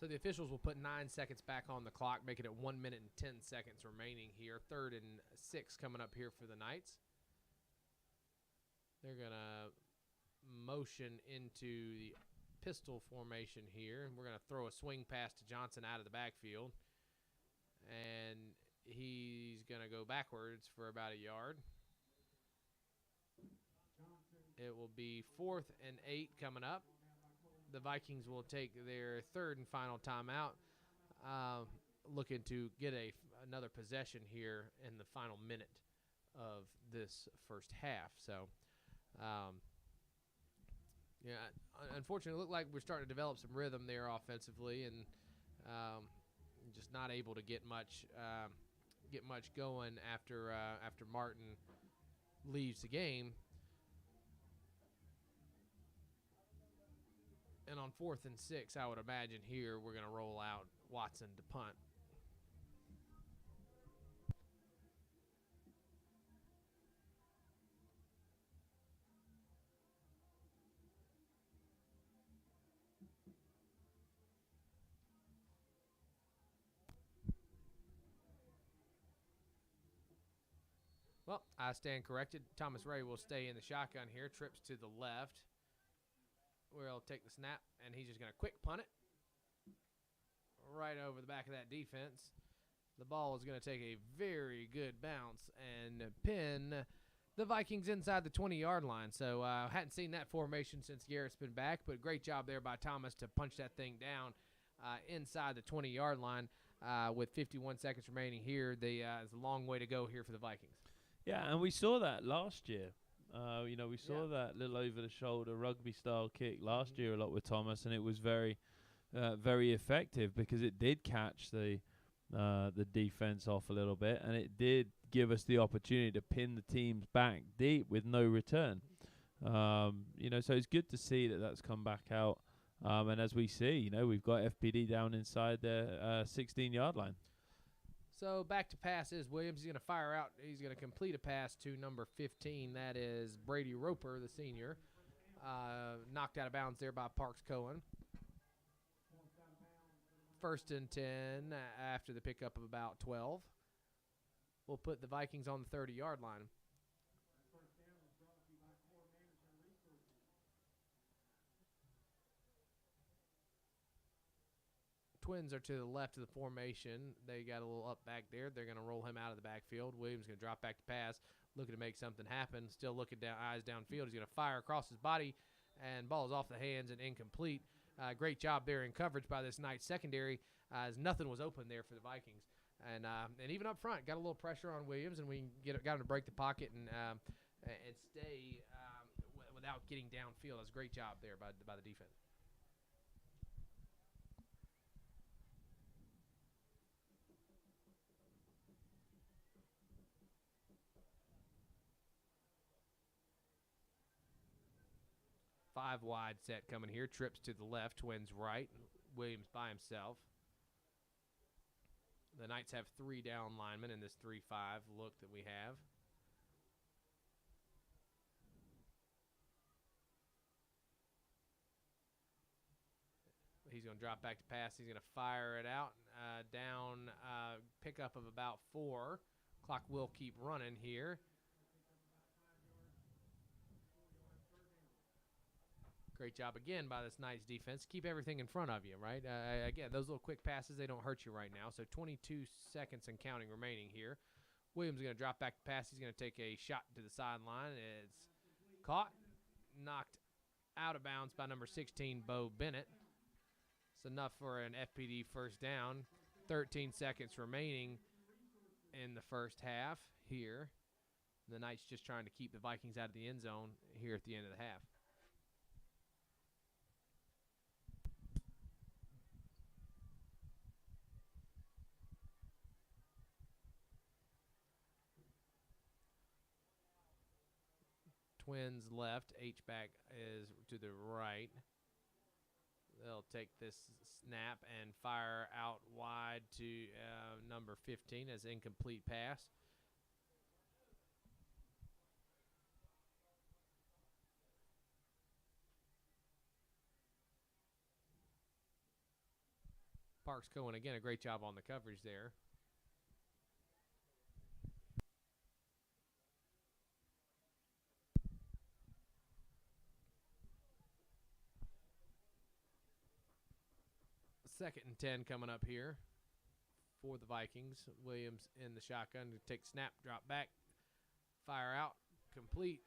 Speaker 1: So the officials will put 9 seconds back on the clock, making it 1 minute and 10 seconds remaining here. 3rd and 6 coming up here for the Knights. They're going to motion into the pistol formation here. We're going to throw a swing pass to Johnson out of the backfield. And he's going to go backwards for about a yard. It will be 4th and 8 coming up. The Vikings will take their 3rd and final timeout, looking to get another possession here in the final minute of this first half. So, unfortunately, it looked like we're starting to develop some rhythm there offensively, and just not able to get much going after Martin leaves the game. And on 4th and 6, I would imagine here we're going to roll out Watson to punt. Well, I stand corrected. Thomas Ray will stay in the shotgun here. Trips to the left, where he'll take the snap, and he's just going to quick punt it right over the back of that defense. The ball is going to take a very good bounce and pin the Vikings inside the 20-yard line. So I hadn't seen that formation since Garrett's been back, but great job there by Thomas to punch that thing down inside the 20-yard line with 51 seconds remaining here. It's a long way to go here for the Vikings.
Speaker 2: Yeah, and we saw that last year. We saw that little over-the-shoulder rugby-style kick last year a lot with Thomas, and it was very, very effective because it did catch the defense off a little bit, and it did give us the opportunity to pin the teams back deep with no return. So it's good to see that that's come back out. And as we see, we've got FPD down inside the 16-yard line.
Speaker 1: So back to pass is Williams. He's going to fire out. He's going to complete a pass to number 15. That is Brady Roper, the senior. Knocked out of bounds there by Parks Cohen. 1st and 10 after the pickup of about 12. We'll put the Vikings on the 30-yard line. Twins are to the left of the formation. They got a little up back there. They're going to roll him out of the backfield. Williams going to drop back to pass, looking to make something happen. Still looking down, eyes downfield. He's going to fire across his body, and ball is off the hands and incomplete. Great job there in coverage by this Knights secondary, as nothing was open there for the Vikings. And even up front, got a little pressure on Williams, and we got him to break the pocket and stay without getting downfield. That's a great job there by the defense. Five wide set coming here. Trips to the left, Twins right. Williams by himself. The Knights have 3 down linemen in this 3-5 look that we have. He's going to drop back to pass. He's going to fire it out. Down pickup of about 4. Clock will keep running here. Great job again by this Knights defense. Keep everything in front of you, right? Again, those little quick passes, they don't hurt you right now. So 22 seconds and counting remaining here. Williams is going to drop back to pass. He's going to take a shot to the sideline. It's caught, knocked out of bounds by number 16, Bo Bennett. It's enough for an FPD first down. 13 seconds remaining in the first half here. The Knights just trying to keep the Vikings out of the end zone here at the end of the half. Twins left. H-back is to the right. They'll take this snap and fire out wide to number 15 as incomplete pass. Parks Cohen, again, a great job on the coverage there. Second and 10 coming up here for the Vikings. Williams in the shotgun to take snap, drop back, fire out, complete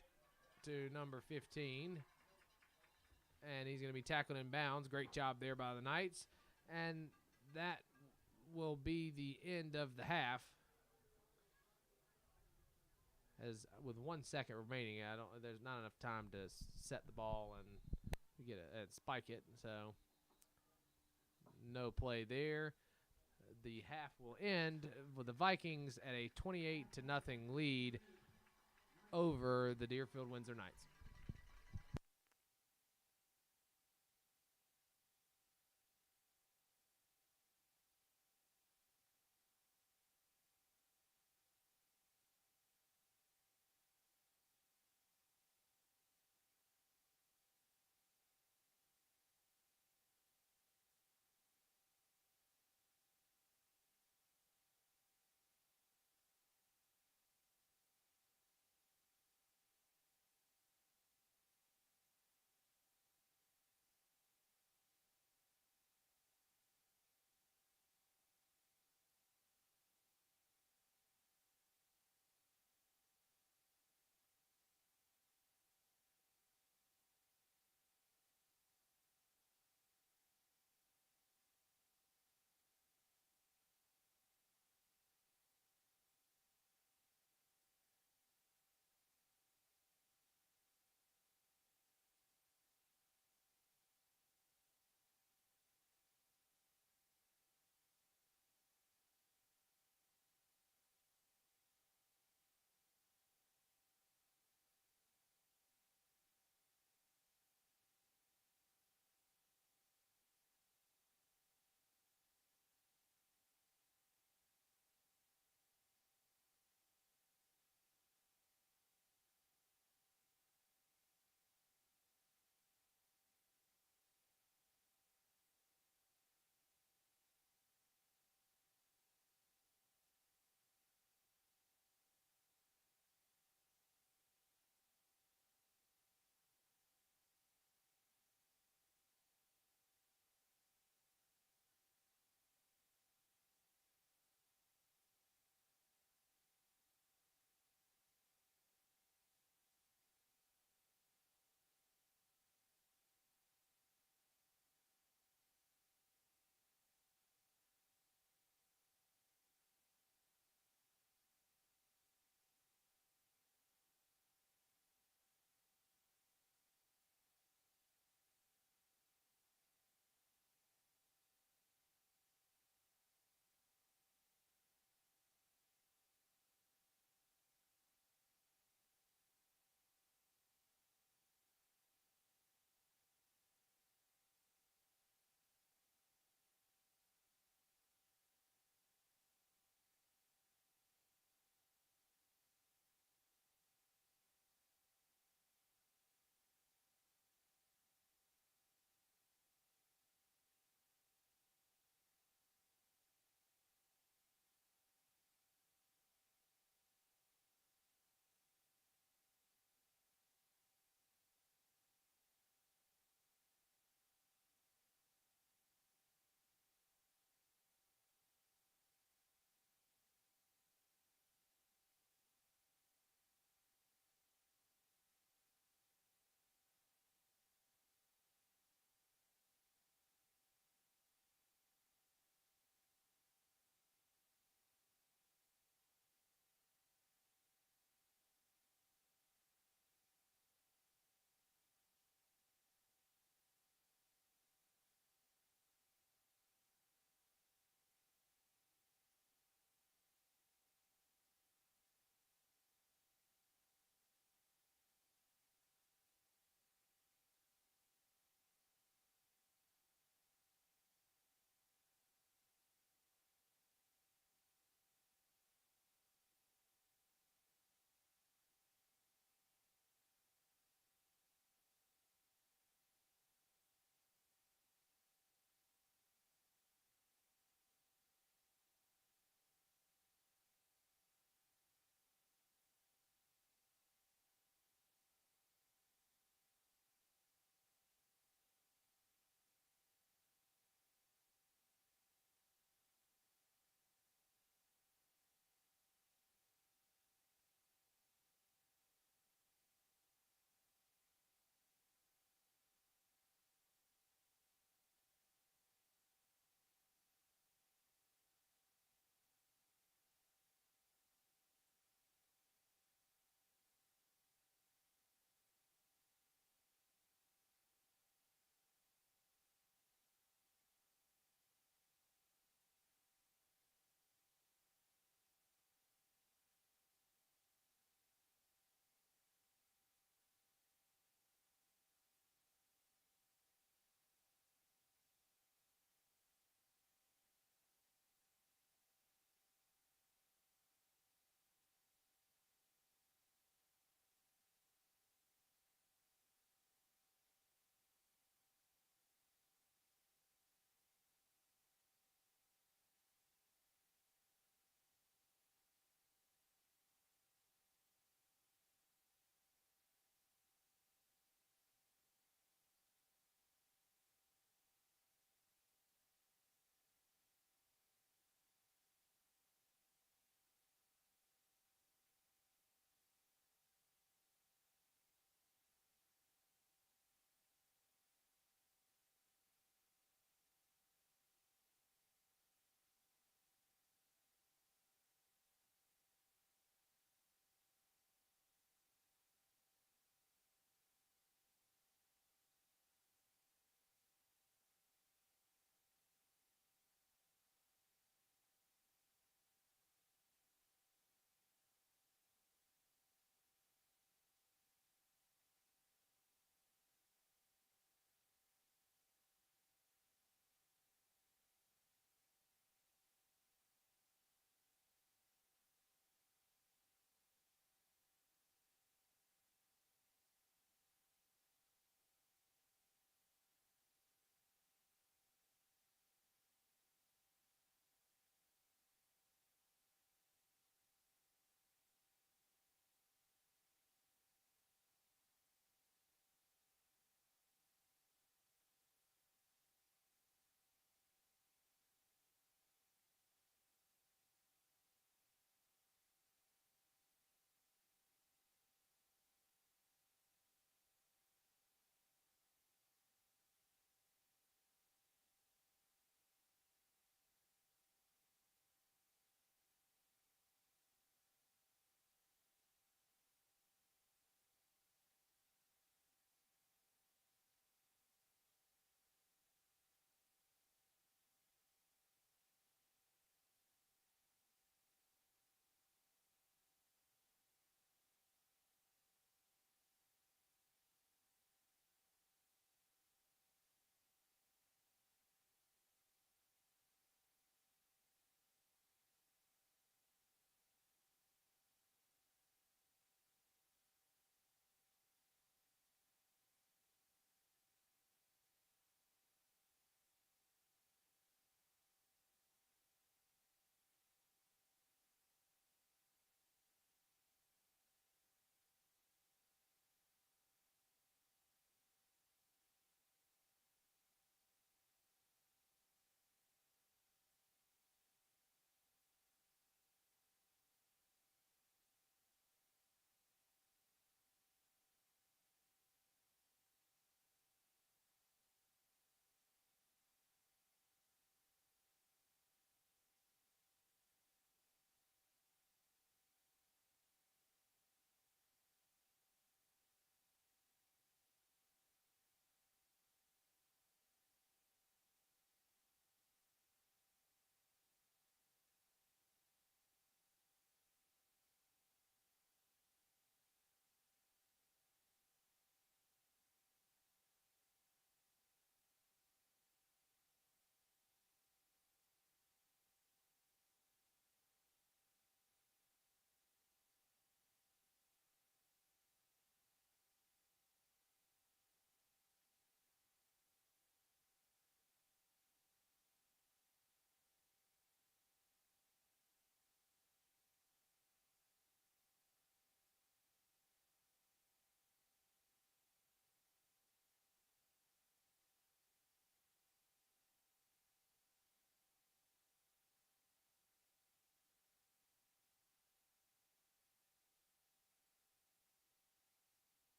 Speaker 1: to number 15. And he's going to be tackled in bounds. Great job there by the Knights. And that will be the end of the half. As with 1 second remaining, there's not enough time to set the ball, and get spike it. So no play there. The half will end with the Vikings at a 28-0 lead over the Deerfield Windsor Knights.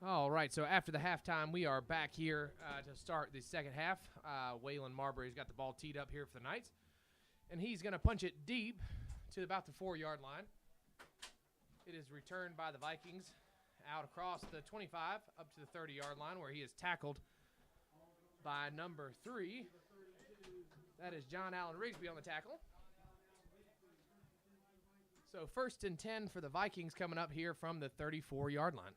Speaker 1: All right, so after the halftime, we are back here to start the second half. Waylon Marbury's got the ball teed up here for the Knights, and he's going to punch it deep to about the 4-yard line. It is returned by the Vikings out across the 25 up to the 30-yard line, where he is tackled by number 3. That is John Allen Rigsby on the tackle. So 1st and 10 for the Vikings coming up here from the 34-yard line.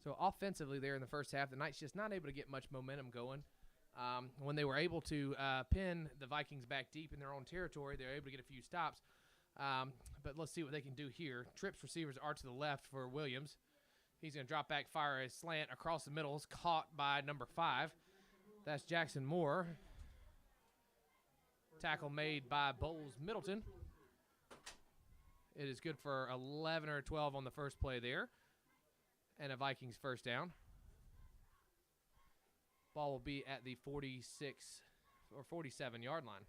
Speaker 1: So offensively there in the first half, the Knights just not able to get much momentum going. When they were able to pin the Vikings back deep in their own territory, they were able to get a few stops. But let's see what they can do here. Trips receivers are to the left for Williams. He's going to drop back, fire a slant across the middle. It's caught by number 5. That's Jackson Moore. Tackle made by Bowles Middleton. It is good for 11 or 12 on the first play there. And a Vikings first down. Ball will be at the 46 or 47-yard line.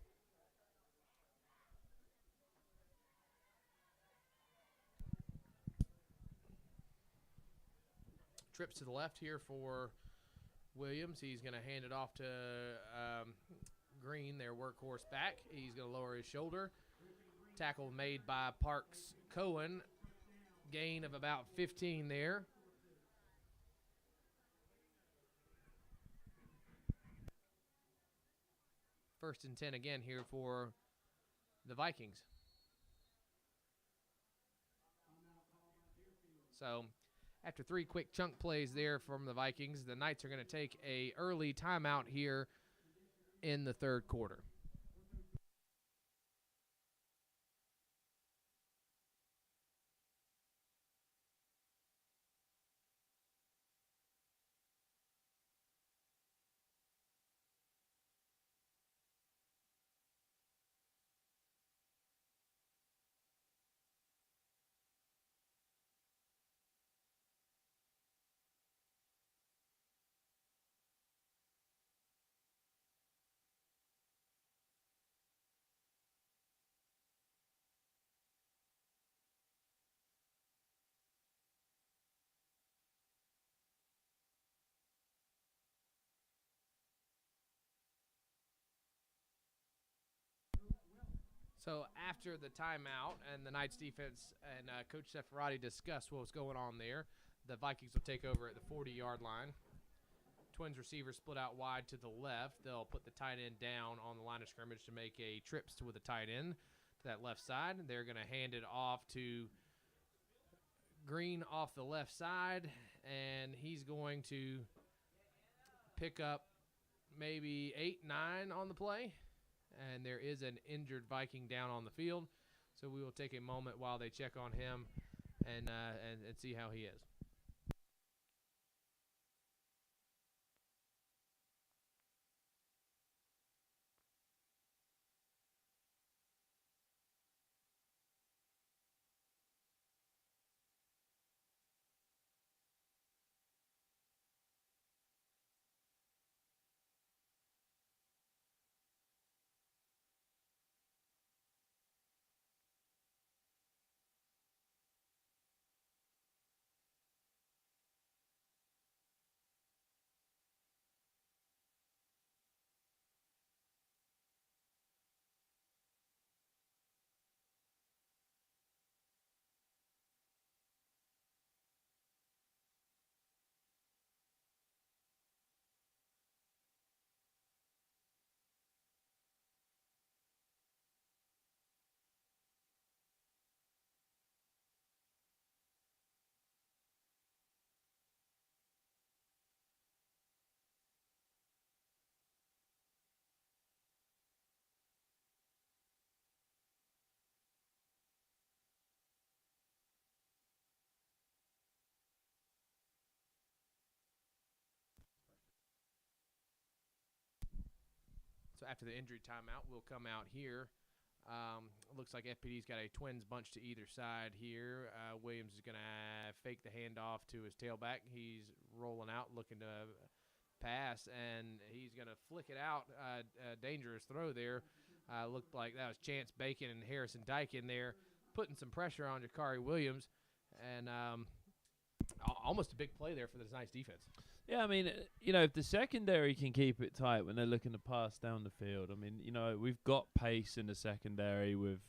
Speaker 1: Trips to the left here for Williams. He's going to hand it off to Green, their workhorse back. He's going to lower his shoulder. Tackle made by Parks Cohen. Gain of about 15 there. First and 10 again here for the Vikings. So after 3 quick chunk plays there from the Vikings, the Knights are going to take an early timeout here in the third quarter. So after the timeout and the Knights defense and Coach Seferati discussed what was going on there, the Vikings will take over at the 40-yard line. Twins receivers split out wide to the left. They'll put the tight end down on the line of scrimmage to make a trips with the tight end to that left side. They're going to hand it off to Green off the left side, and he's going to pick up maybe 8, 9 on the play. And there is an injured Viking down on the field, so we will take a moment while they check on him and see how he is. So after the injury timeout, we'll come out here. Looks like FPD's got a Twins bunch to either side here. Williams is going to fake the handoff to his tailback. He's rolling out, looking to pass, and he's going to flick it out. Dangerous throw there. Looked like that was Chance Bacon and Harrison Dyke in there, putting some pressure on Jakari Williams, and almost a big play there for this Knights defense.
Speaker 2: Yeah, I mean, if the secondary can keep it tight when they're looking to pass down the field, I mean, we've got pace in the secondary with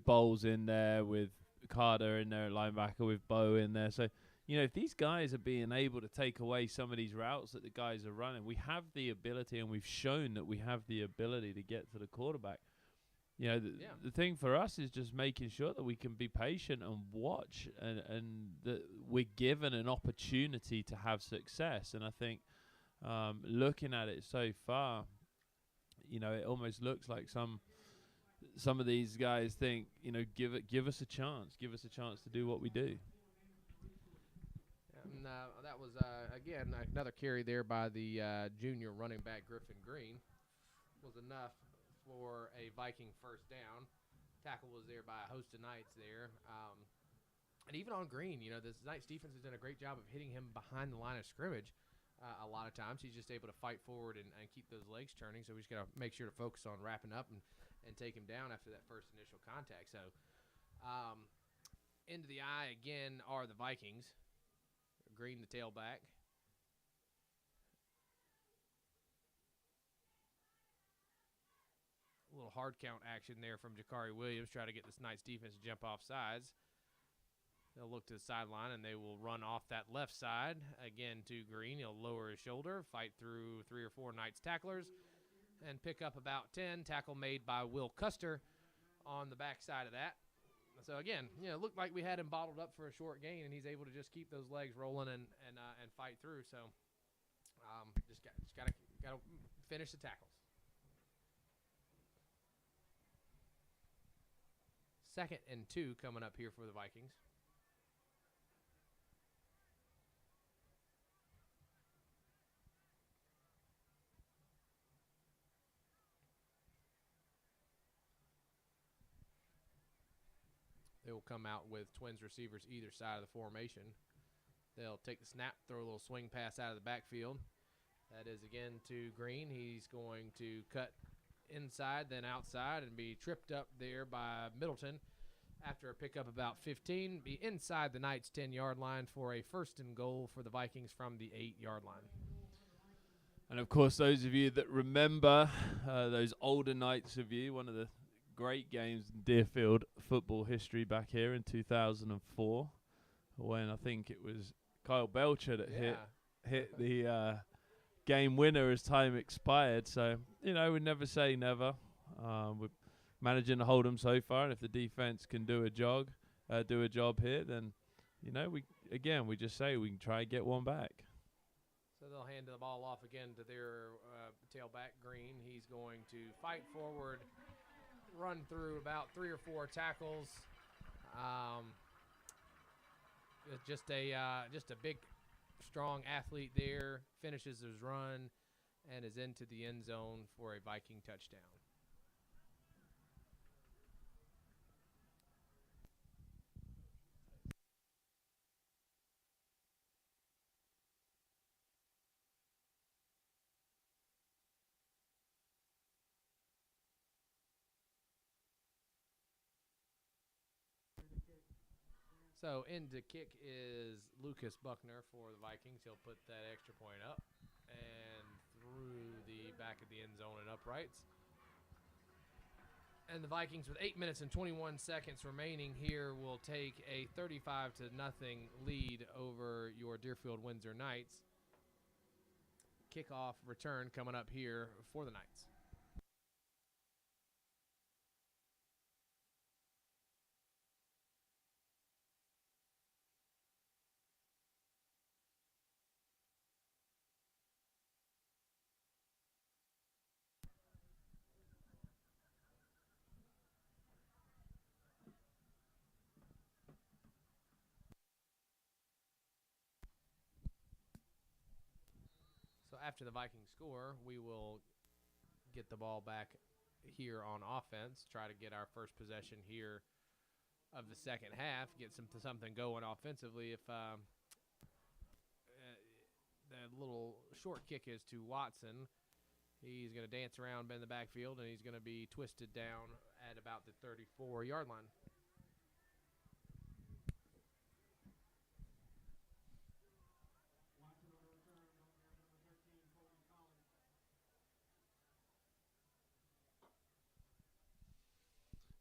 Speaker 2: Bowles in there, with Carter in there at linebacker, with Bo in there. So, if these guys are being able to take away some of these routes that the guys are running, we have the ability, and we've shown that we have the ability to get to the quarterback. The thing for us is just making sure that we can be patient and watch, and that we're given an opportunity to have success. And I think looking at it so far, it almost looks like some of these guys think, give us a chance to do what we do.
Speaker 1: And that was, again, another carry there by the junior running back Griffin Green was enough for a Viking first down. Tackle was there by a host of Knights there. And even on Green, this Knights defense has done a great job of hitting him behind the line of scrimmage. A lot of times he's just able to fight forward and keep those legs turning. So we just got to make sure to focus on wrapping up and take him down after that first initial contact. So into the eye again are the Vikings. Green, the tailback. A little hard count action there from Jakari Williams, try to get this Knights defense to jump off sides. They'll look to the sideline, and they will run off that left side. Again to Green. He'll lower his shoulder, fight through 3 or 4 Knights tacklers, and pick up about 10. Tackle made by Will Custer on the backside of that. So, again, it looked like we had him bottled up for a short gain, and he's able to just keep those legs rolling and fight through. So, just got to finish the tackles. 2nd and 2 coming up here for the Vikings. They will come out with Twins receivers either side of the formation. They'll take the snap, throw a little swing pass out of the backfield. That is again to Green. He's going to cut inside, then outside, and be tripped up there by Middleton after a pickup about 15. Be inside the Knights' 10-yard line for a 1st and goal for the Vikings from the 8-yard line.
Speaker 2: And, of course, those of you that remember those older Knights of you, one of the great games in Deerfield football history back here in 2004, when I think it was Kyle Belcher that hit the game winner as time expired. So, we never say never. We're managing to hold them so far, and if the defense can do a job here, then, we just say we can try and get one back.
Speaker 1: So they'll hand the ball off again to their tailback, Green. He's going to fight forward, run through about 3 or 4 tackles. Just a big, strong athlete there. Finishes his run and is into the end zone for a Viking touchdown. So into kick is Lucas Buckner for the Vikings. He'll put that extra point up and through the back of the end zone and uprights. And the Vikings, with 8 minutes and 21 seconds remaining here, will take a 35-0 lead over your Deerfield Windsor Knights. Kickoff return coming up here for the Knights. So after the Vikings score, we will get the ball back here on offense, try to get our first possession here of the second half, get something going offensively. If the little short kick is to Watson. He's going to dance around, bend the backfield, and he's going to be twisted down at about the 34-yard line.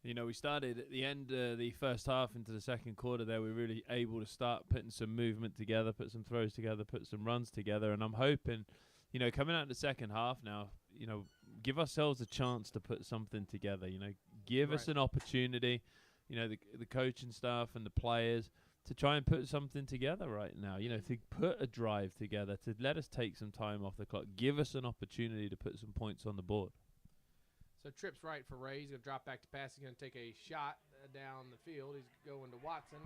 Speaker 2: You know, we started at the end of the first half into the second quarter there. We were really able to start putting some movement together, put some throws together, put some runs together. And I'm hoping, you know, coming out in the second half now, you know, give ourselves a chance to put something together. You know, give us an opportunity, you know, the coaching staff and the players to try and put something together right now. You know, to put a drive together, to let us take some time off the clock. Give us an opportunity to put some points on the board.
Speaker 1: So trips right for Ray. He's going to drop back to pass. He's going to take a shot down the field. He's going to Watson.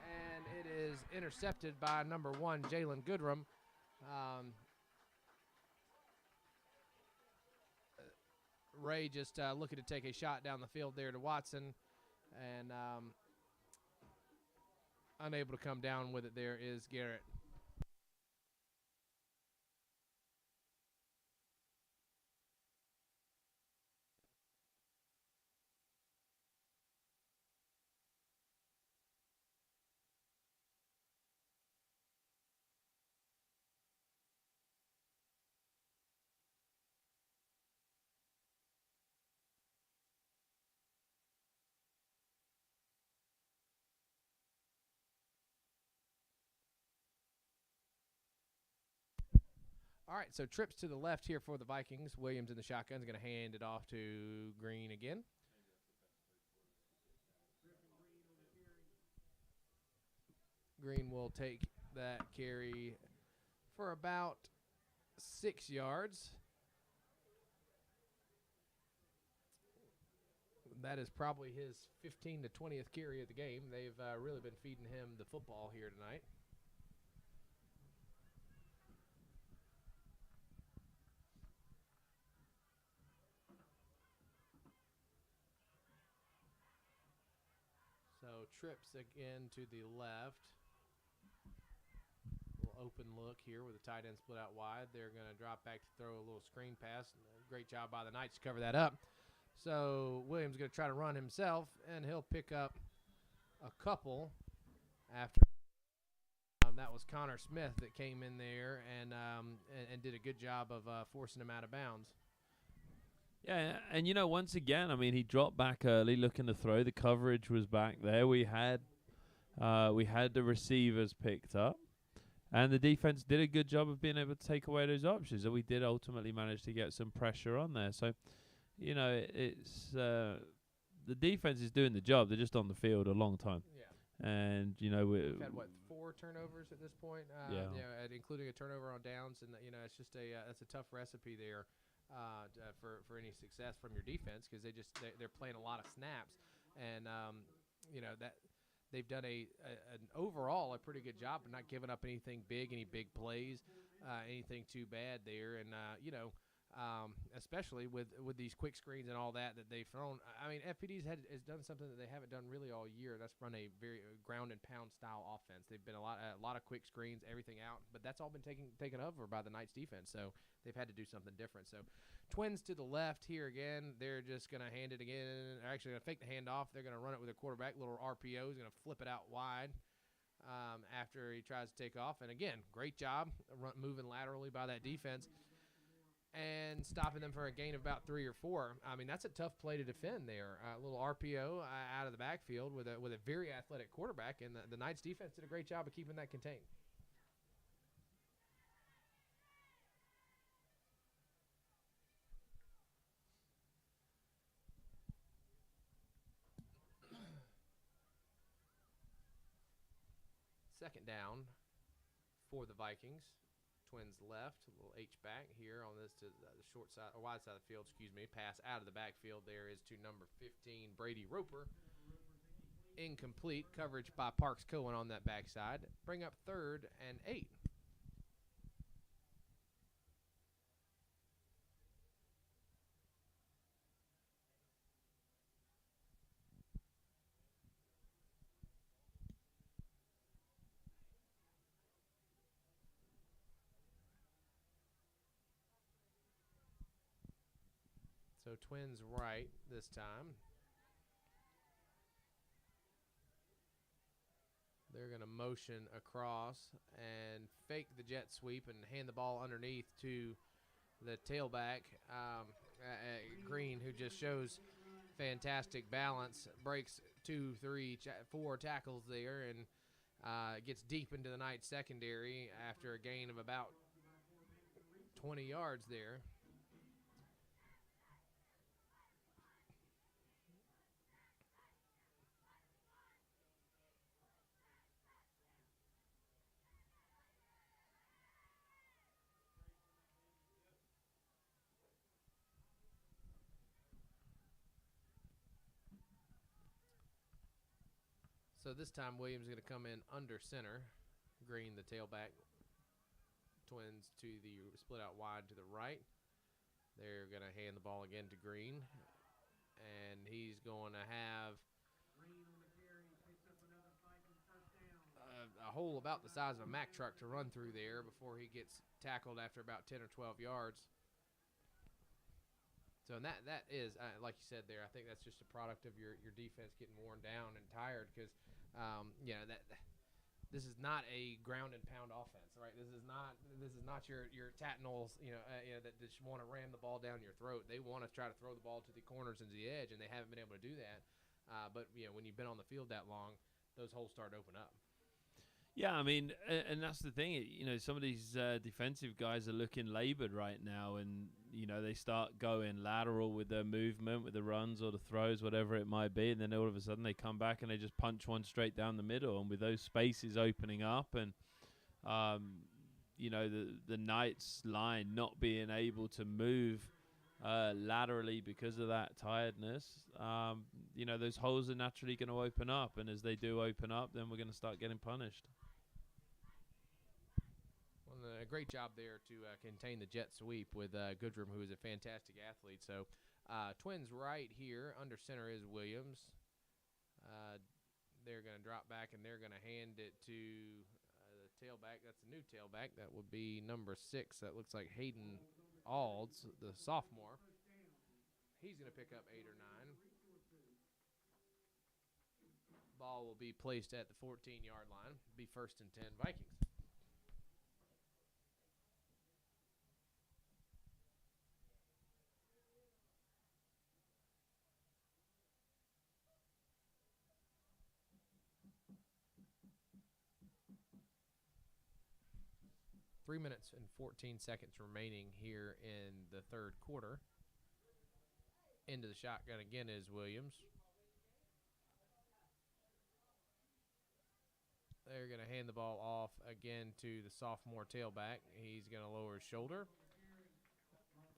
Speaker 1: And it is intercepted by number 1, Jalen Goodrum. Ray just looking to take a shot down the field there to Watson. And unable to come down with it there is Garrett. All right, so trips to the left here for the Vikings. Williams in the shotgun is going to hand it off to Green again. Green will take that carry for about 6 yards. That is probably his 15 to 20th carry of the game. They've really been feeding him the football here tonight. So trips again to the left. Little open look here with the tight end split out wide. They're going to drop back to throw a little screen pass. Great job by the Knights to cover that up. So Williams is going to try to run himself, and he'll pick up a couple after. That was Connor Smith that came in there and did a good job of forcing him out of bounds.
Speaker 2: Yeah, and you know, once again, I mean, he dropped back early, looking to throw. The coverage was back there. We had the receivers picked up, and the defense did a good job of being able to take away those options. And we did ultimately manage to get some pressure on there. So, you know, it's the defense is doing the job. They're just on the field a long time.
Speaker 1: Yeah.
Speaker 2: And you know,
Speaker 1: we've had 4 turnovers at this point.
Speaker 2: Yeah,
Speaker 1: including a turnover on downs, and you know, it's just that's a tough recipe there. For any success from your defense, because they're playing a lot of snaps, and you know that they've done an overall a pretty good job of not giving up anything big, any big plays, anything too bad there, and you know. Especially with these quick screens and all that they've thrown. I mean, FPD's has done something that they haven't done really all year. That's run a very ground and pound style offense. They've been a lot of quick screens, everything out, but that's all been taken over by the Knights defense. So they've had to do something different. So Twins to the left here again. They're just going to hand it again. They're actually going to fake the handoff. They're going to run it with a quarterback, little RPO. He's going to flip it out wide. After he tries to take off, and again, great job moving laterally by that defense and stopping them for a gain of about 3 or 4. I mean, that's a tough play to defend there. A little RPO out of the backfield with a very athletic quarterback, and the Knights defense did a great job of keeping that contained. Second down for the Vikings. Twins left, a little H-back here on this to the short side, or wide side of the field, excuse me. Pass out of the backfield there is to number 15, Brady Roper. Incomplete coverage by Parks Cohen on that backside. Bring up 3rd and 8. So Twins right this time. They're going to motion across and fake the jet sweep and hand the ball underneath to the tailback, Green, who just shows fantastic balance, breaks 2, 3, 4 tackles there, and gets deep into the Knights secondary after a gain of about 20 yards there. So this time Williams is going to come in under center. Green, the tailback. Twins to the split out wide to the right. They're going to hand the ball again to Green. And he's going to have a hole about the size of a Mack truck to run through there before he gets tackled after about 10 or 12 yards. So and that is, like you said there, I think that's just a product of your defense getting worn down and tired because, this is not a ground and pound offense, right? This is not your Tatnals, that just want to ram the ball down your throat. They want to try to throw the ball to the corners and to the edge, and they haven't been able to do that. But when you've been on the field that long, those holes start to open up.
Speaker 2: Yeah, I mean, and that's the thing. Some of these defensive guys are looking labored right now, and they start going lateral with their movement, with the runs or the throws, whatever it might be, and then all of a sudden they come back and they just punch one straight down the middle. And with those spaces opening up, and the Knights line not being able to move laterally because of that tiredness, those holes are naturally going to open up, and as they do open up, then we're going to start getting punished.
Speaker 1: A great job there to contain the jet sweep with Goodrum, who is a fantastic athlete. So Twins right here. Under center is Williams. They're going to drop back, and they're going to hand it to the tailback. That's a new tailback. That would be number 6. That looks like Hayden Alds, the sophomore. He's going to pick up 8 or 9. Ball will be placed at the 14-yard line. Be 1st and 10 Vikings. Three minutes and 14 seconds remaining here in the third quarter. Into the shotgun again is Williams. They're going to hand the ball off again to the sophomore tailback. He's going to lower his shoulder.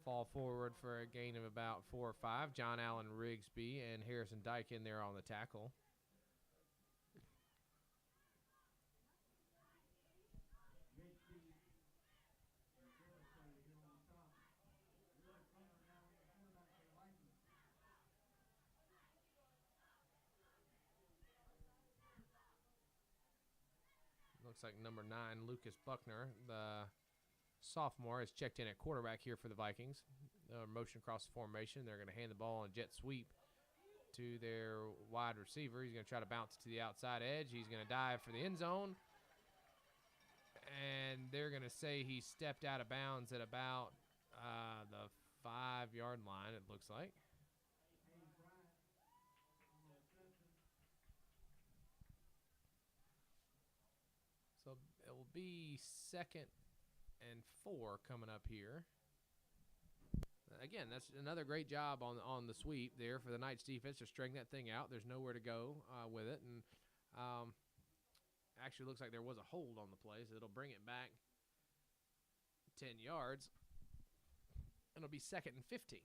Speaker 1: Fall forward for a gain of about 4 or 5. John Allen Rigsby and Harrison Dyke in there on the tackle. Looks like number 9, Lucas Buckner, the sophomore, is checked in at quarterback here for the Vikings. Motion across the formation. They're going to hand the ball on jet sweep to their wide receiver. He's going to try to bounce it to the outside edge. He's going to dive for the end zone. And they're going to say he stepped out of bounds at about the 5-yard line, it looks like. So it will be 2nd and 4 coming up here. Again, that's another great job on the sweep there for the Knights defense to string that thing out. There's nowhere to go with it. And actually looks like there was a hold on the play, so it'll bring it back 10 yards. And it'll be 2nd and 15.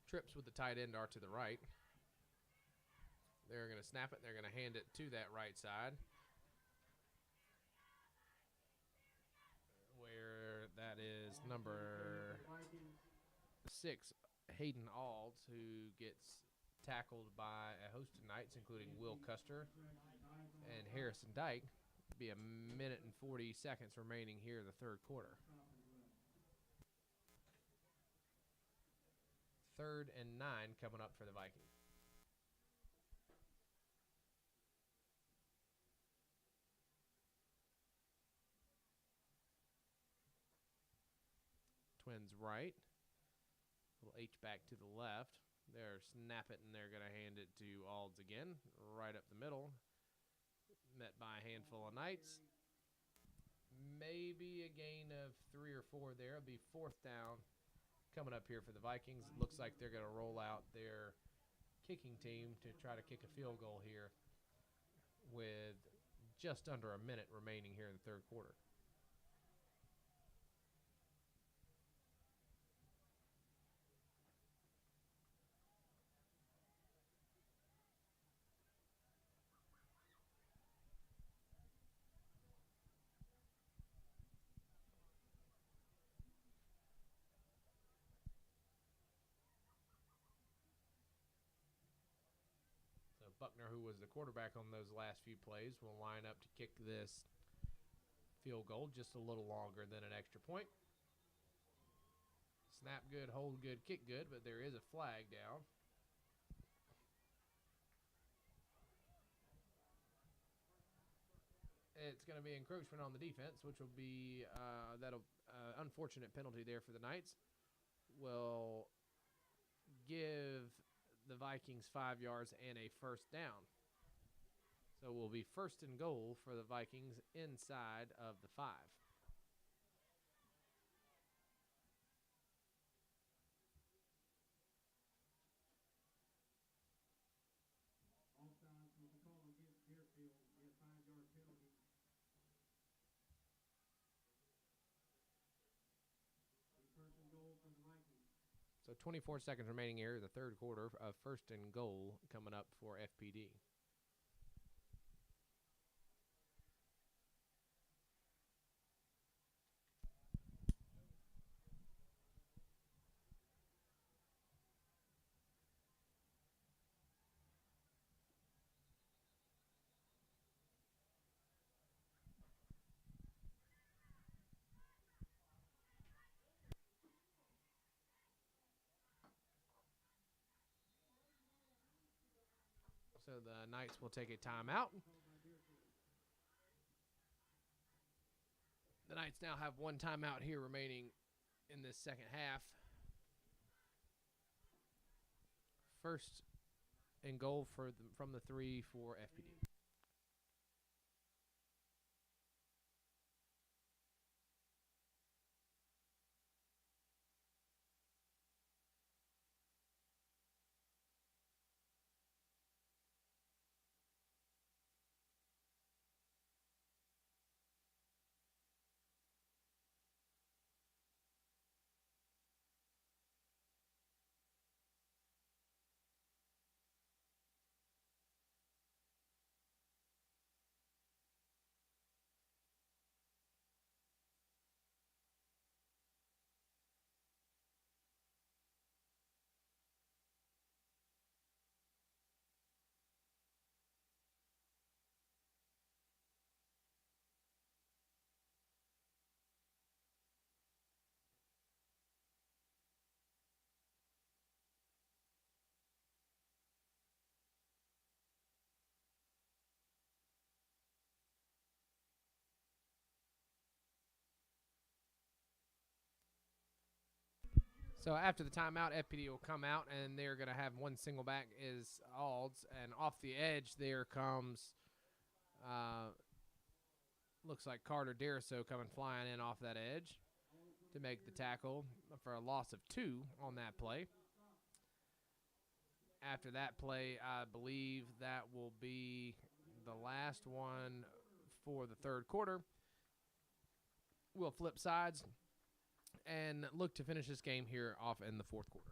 Speaker 1: Trips with the tight end are to the right. They're going to snap it. They're going to hand it to that right side, where that is number 6, Hayden Alds, who gets tackled by a host of Knights, including Will Custer and Harrison Dyke. Be a minute and 40 seconds remaining here in the third quarter. 3rd and 9 coming up for the Vikings. Twins right. Little H back to the left. They're snap it, and they're going to hand it to Alds again, right up the middle. Met by a handful of Knights. Maybe a gain of 3 or 4 there. It'll be 4th down coming up here for the Vikings. It looks like they're going to roll out their kicking team to try to kick a field goal here with just under a minute remaining here in the third quarter. Buckner, who was the quarterback on those last few plays, will line up to kick this field goal just a little longer than an extra point. Snap good, hold good, kick good, but there is a flag down. It's going to be encroachment on the defense, which will be unfortunate penalty there for the Knights. Will give the Vikings 5 yards and a first down. So it will be 1st and goal for the Vikings inside of the 5.
Speaker 3: Offsides was a call against Deerfield. Be a 5-yard penalty. Be 1st and goal for the Vikings.
Speaker 1: So 24 seconds remaining here, the third quarter of 1st and goal coming up for FPD. So the Knights will take a timeout. The Knights now have 1 timeout here remaining in this second half. 1st and goal from the 3 for FPD. So after the timeout, FPD will come out, and they're going to have 1 single back is Alds. And off the edge, there comes, looks like Carter Deriso coming flying in off that edge to make the tackle for a loss of 2 on that play. After that play, I believe that will be the last one for the third quarter. We'll flip sides and look to finish this game here off in the fourth quarter.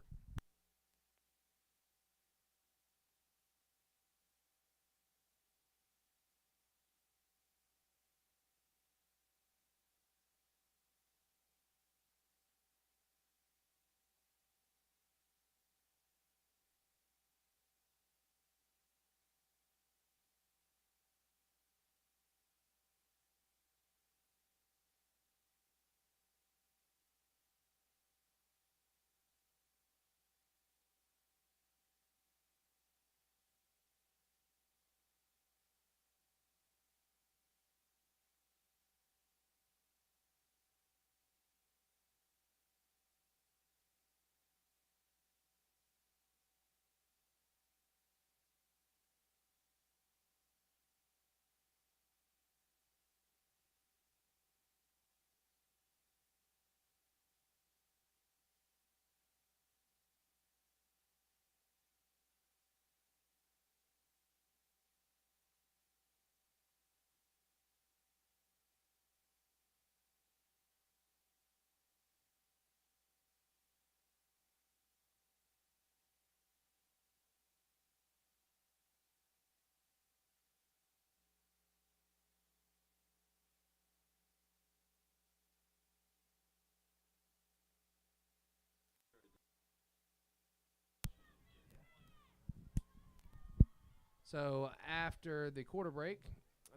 Speaker 1: So after the quarter break,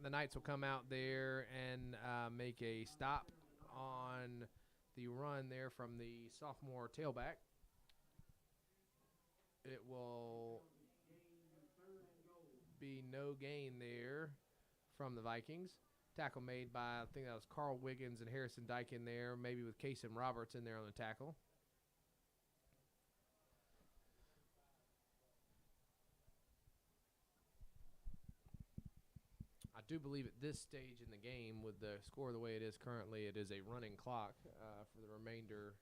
Speaker 1: the Knights will come out there and make a stop on the run there from the sophomore tailback. It will be no gain there from the Vikings. Tackle made by, I think that was Carl Wiggins and Harrison Dyke in there, maybe with Kason Roberts in there on the tackle. I do believe at this stage in the game, with the score the way it is currently, it is a running clock for the remainder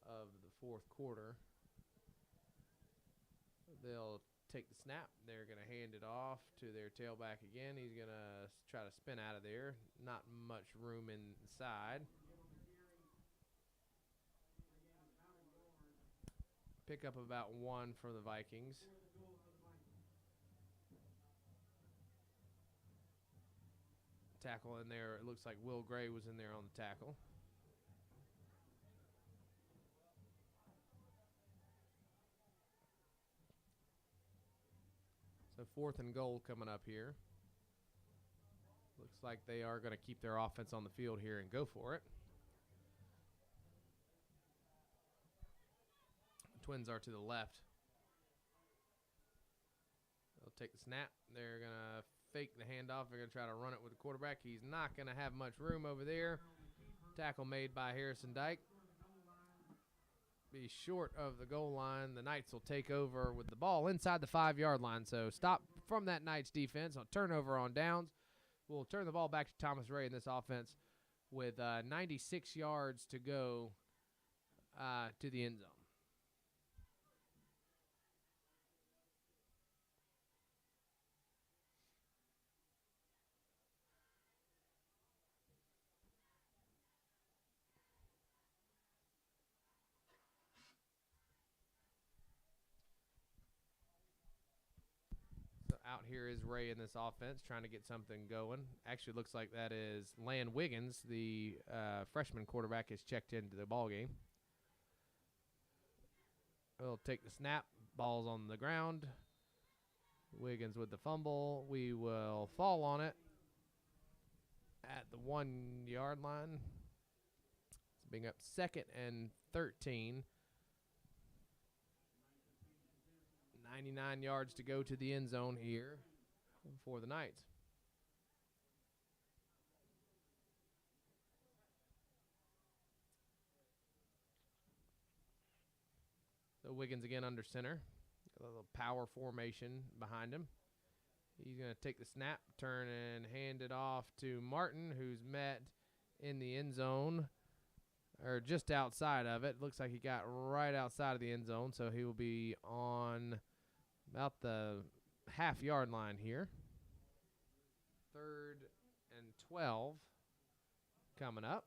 Speaker 1: of the fourth quarter. They'll take the snap. They're going to hand it off to their tailback again. He's going to try to spin out of there. Not much room inside. Pick up about 1 for the Vikings. Tackle in there. It looks like Will Gray was in there on the tackle. So 4th and goal coming up here. Looks like they are going to keep their offense on the field here and go for it. The Twins are to the left. They'll take the snap. They're going to fake the handoff. They're going to try to run it with the quarterback. He's not going to have much room over there. Tackle made by Harrison Dyke. Be short of the goal line. The Knights will take over with the ball inside the 5-yard line. So stop from that Knights defense on turnover on downs. We'll turn the ball back to Thomas Ray in this offense with 96 yards to go to the end zone. Out here is Ray in this offense trying to get something going. Actually, looks like that is Lan Wiggins, the freshman quarterback, has checked into the ball game. We'll take the snap. Ball's on the ground. Wiggins with the fumble. We will fall on it at the 1-yard line. It's being up 2nd and 13. 99 yards to go to the end zone here for the Knights. So Wiggins again under center. A little power formation behind him. He's going to take the snap, turn and hand it off to Martin, who's met in the end zone, or just outside of it. Looks like he got right outside of the end zone, so he will be on about the half-yard line here. 3rd and 12 coming up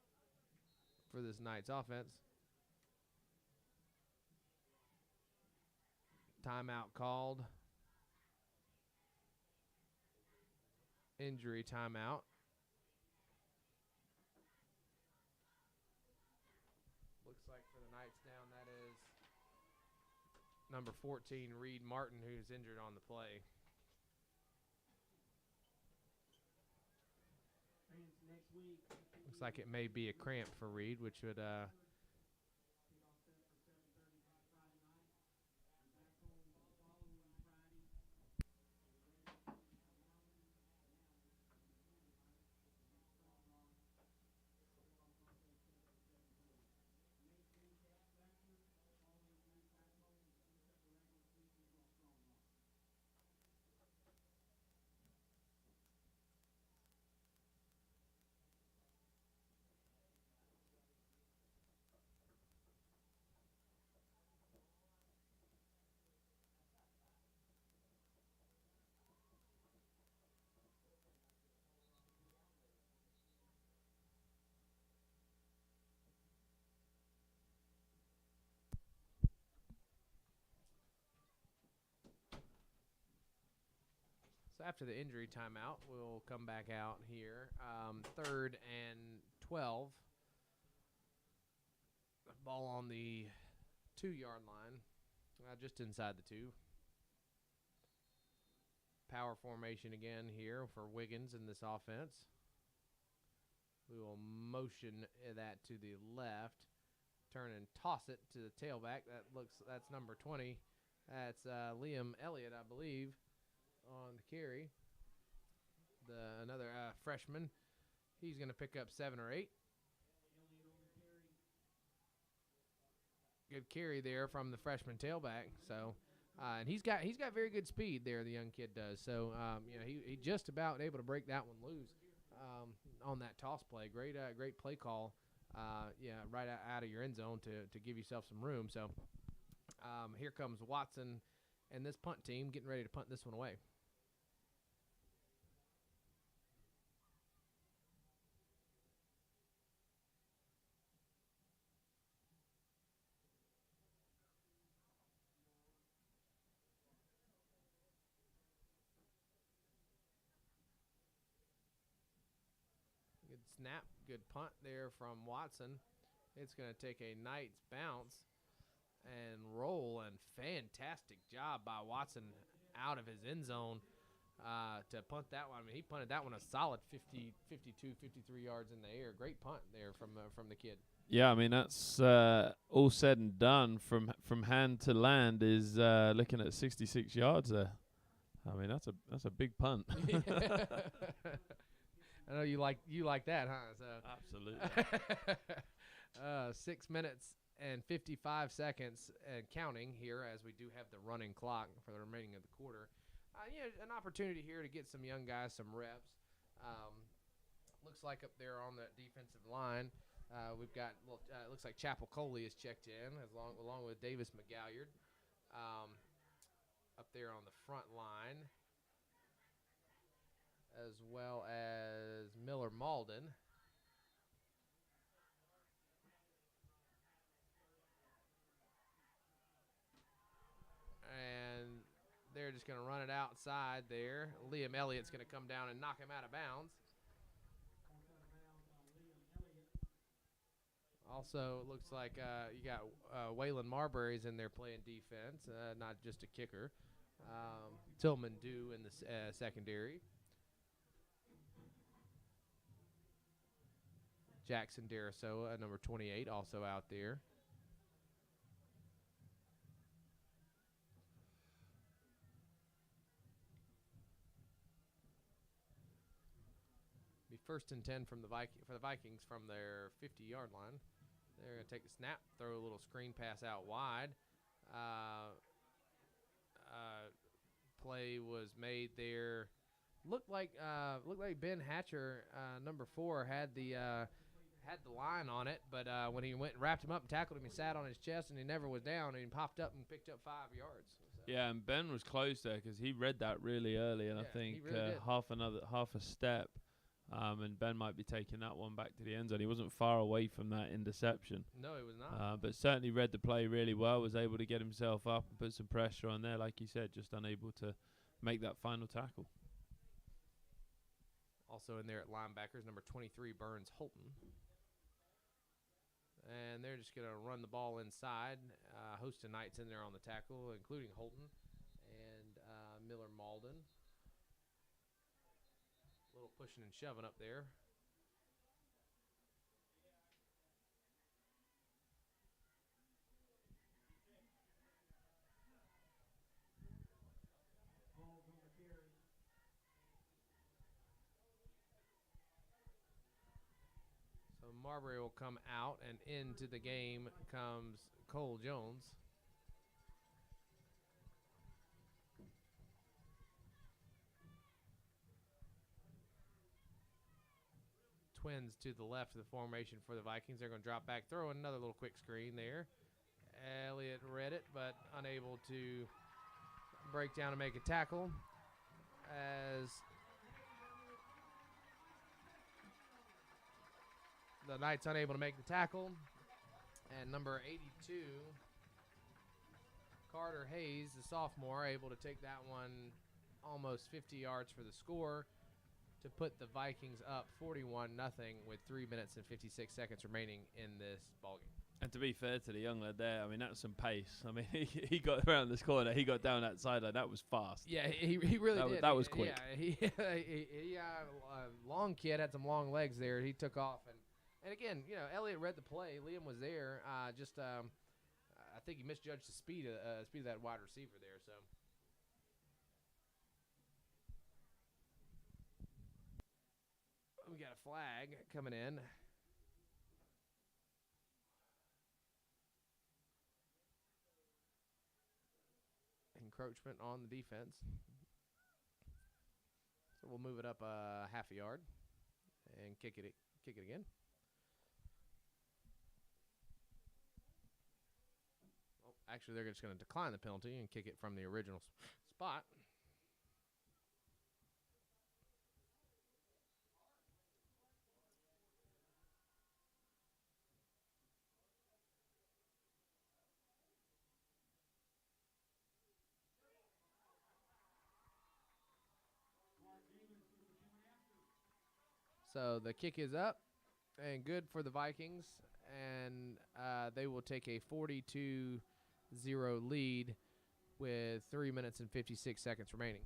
Speaker 1: for this Knights offense. Timeout called. Injury timeout. Looks like for the Knights down, that is number 14, Reed Martin, who's injured on the play. Looks like it may be a cramp for Reed, which would So after the injury timeout, we'll come back out here. 3rd and 12. Ball on the 2-yard line, just inside the 2. Power formation again here for Wiggins in this offense. We will motion that to the left, turn and toss it to the tailback. That's number 20. That's Liam Elliott, I believe, on the carry. Another freshman. He's going to pick up 7 or 8. Good carry there from the freshman tailback. So, and he's got very good speed there. The young kid does. So, he just about able to break that one loose on that toss play. Great play call. Right out of your end zone to give yourself some room. So, here comes Watson and this punt team getting ready to punt this one away. Good snap, good punt there from Watson. It's going to take a Knights bounce and roll, and fantastic job by Watson out of his end zone to punt that one. I mean, he punted that one a solid 50, 52, 53 yards in the air. Great punt there from the kid.
Speaker 2: Yeah, I mean, that's all said and done from hand to land is looking at 66 yards there. I mean, that's a big punt.
Speaker 1: I know you like that, huh? So
Speaker 2: Absolutely.
Speaker 1: 6 minutes and 55 seconds and counting here, as we do have the running clock for the remaining of the quarter. An opportunity here to get some young guys some reps. Looks like up there on that defensive line, we've got looks like Chapel Coley is checked in along with Davis McGalliard up there on the front line, as well as Miller Malden. And they're just going to run it outside there. Liam Elliott's going to come down and knock him out of bounds. Also, it looks like you got Waylon Marbury's in there playing defense, not just a kicker. Tillman Dew in the secondary. Jackson Darasoa, number 28, also out there. Be 1st and 10 for the Vikings from their 50-yard line. They're going to take the snap, throw a little screen pass out wide. Play was made there. Looked like Ben Hatcher, number 4, had the line on it, but when he went and wrapped him up and tackled him, he sat on his chest and he never was down, and he popped up and picked up 5 yards. So.
Speaker 2: Yeah, and Ben was close there because he read that really early, and I think
Speaker 1: really
Speaker 2: half a step. And Ben might be taking that one back to the end zone. He wasn't far away from that interception.
Speaker 1: No, he was not.
Speaker 2: But certainly read the play really well, was able to get himself up and put some pressure on there. Like you said, just unable to make that final tackle.
Speaker 1: Also in there at linebackers, number 23, Burns Holton. And they're just going to run the ball inside. Host of Knights in there on the tackle, including Holton and Miller Malden. A little pushing and shoving up there. So Marbury will come out, and into the game comes Cole Jones. Twins to the left of the formation for the Vikings. They're going to drop back, throw another little quick screen there. Elliott read it, but unable to break down and make a tackle, as the Knights unable to make the tackle. And number 82, Carter Hayes, the sophomore, able to take that one almost 50 yards for the score to put the Vikings up 41-0 with 3 minutes and 56 seconds remaining in this ballgame.
Speaker 2: And to be fair to the young lad there, I mean, that's some pace. I mean, he got around this corner. He got down that sideline. That was fast.
Speaker 1: Yeah, he really did.
Speaker 2: That was quick.
Speaker 1: Yeah, he long kid, had some long legs there. He took off. And again, you know, Elliott read the play. Liam was there. I think he misjudged the speed of that wide receiver there. So. We got a flag coming in. Encroachment on the defense. So we'll move it up half a yard and kick it again. Well, actually, they're just going to decline the penalty and kick it from the original spot. So the kick is up and good for the Vikings, and they will take a 42-0 lead with 3 minutes and 56 seconds remaining.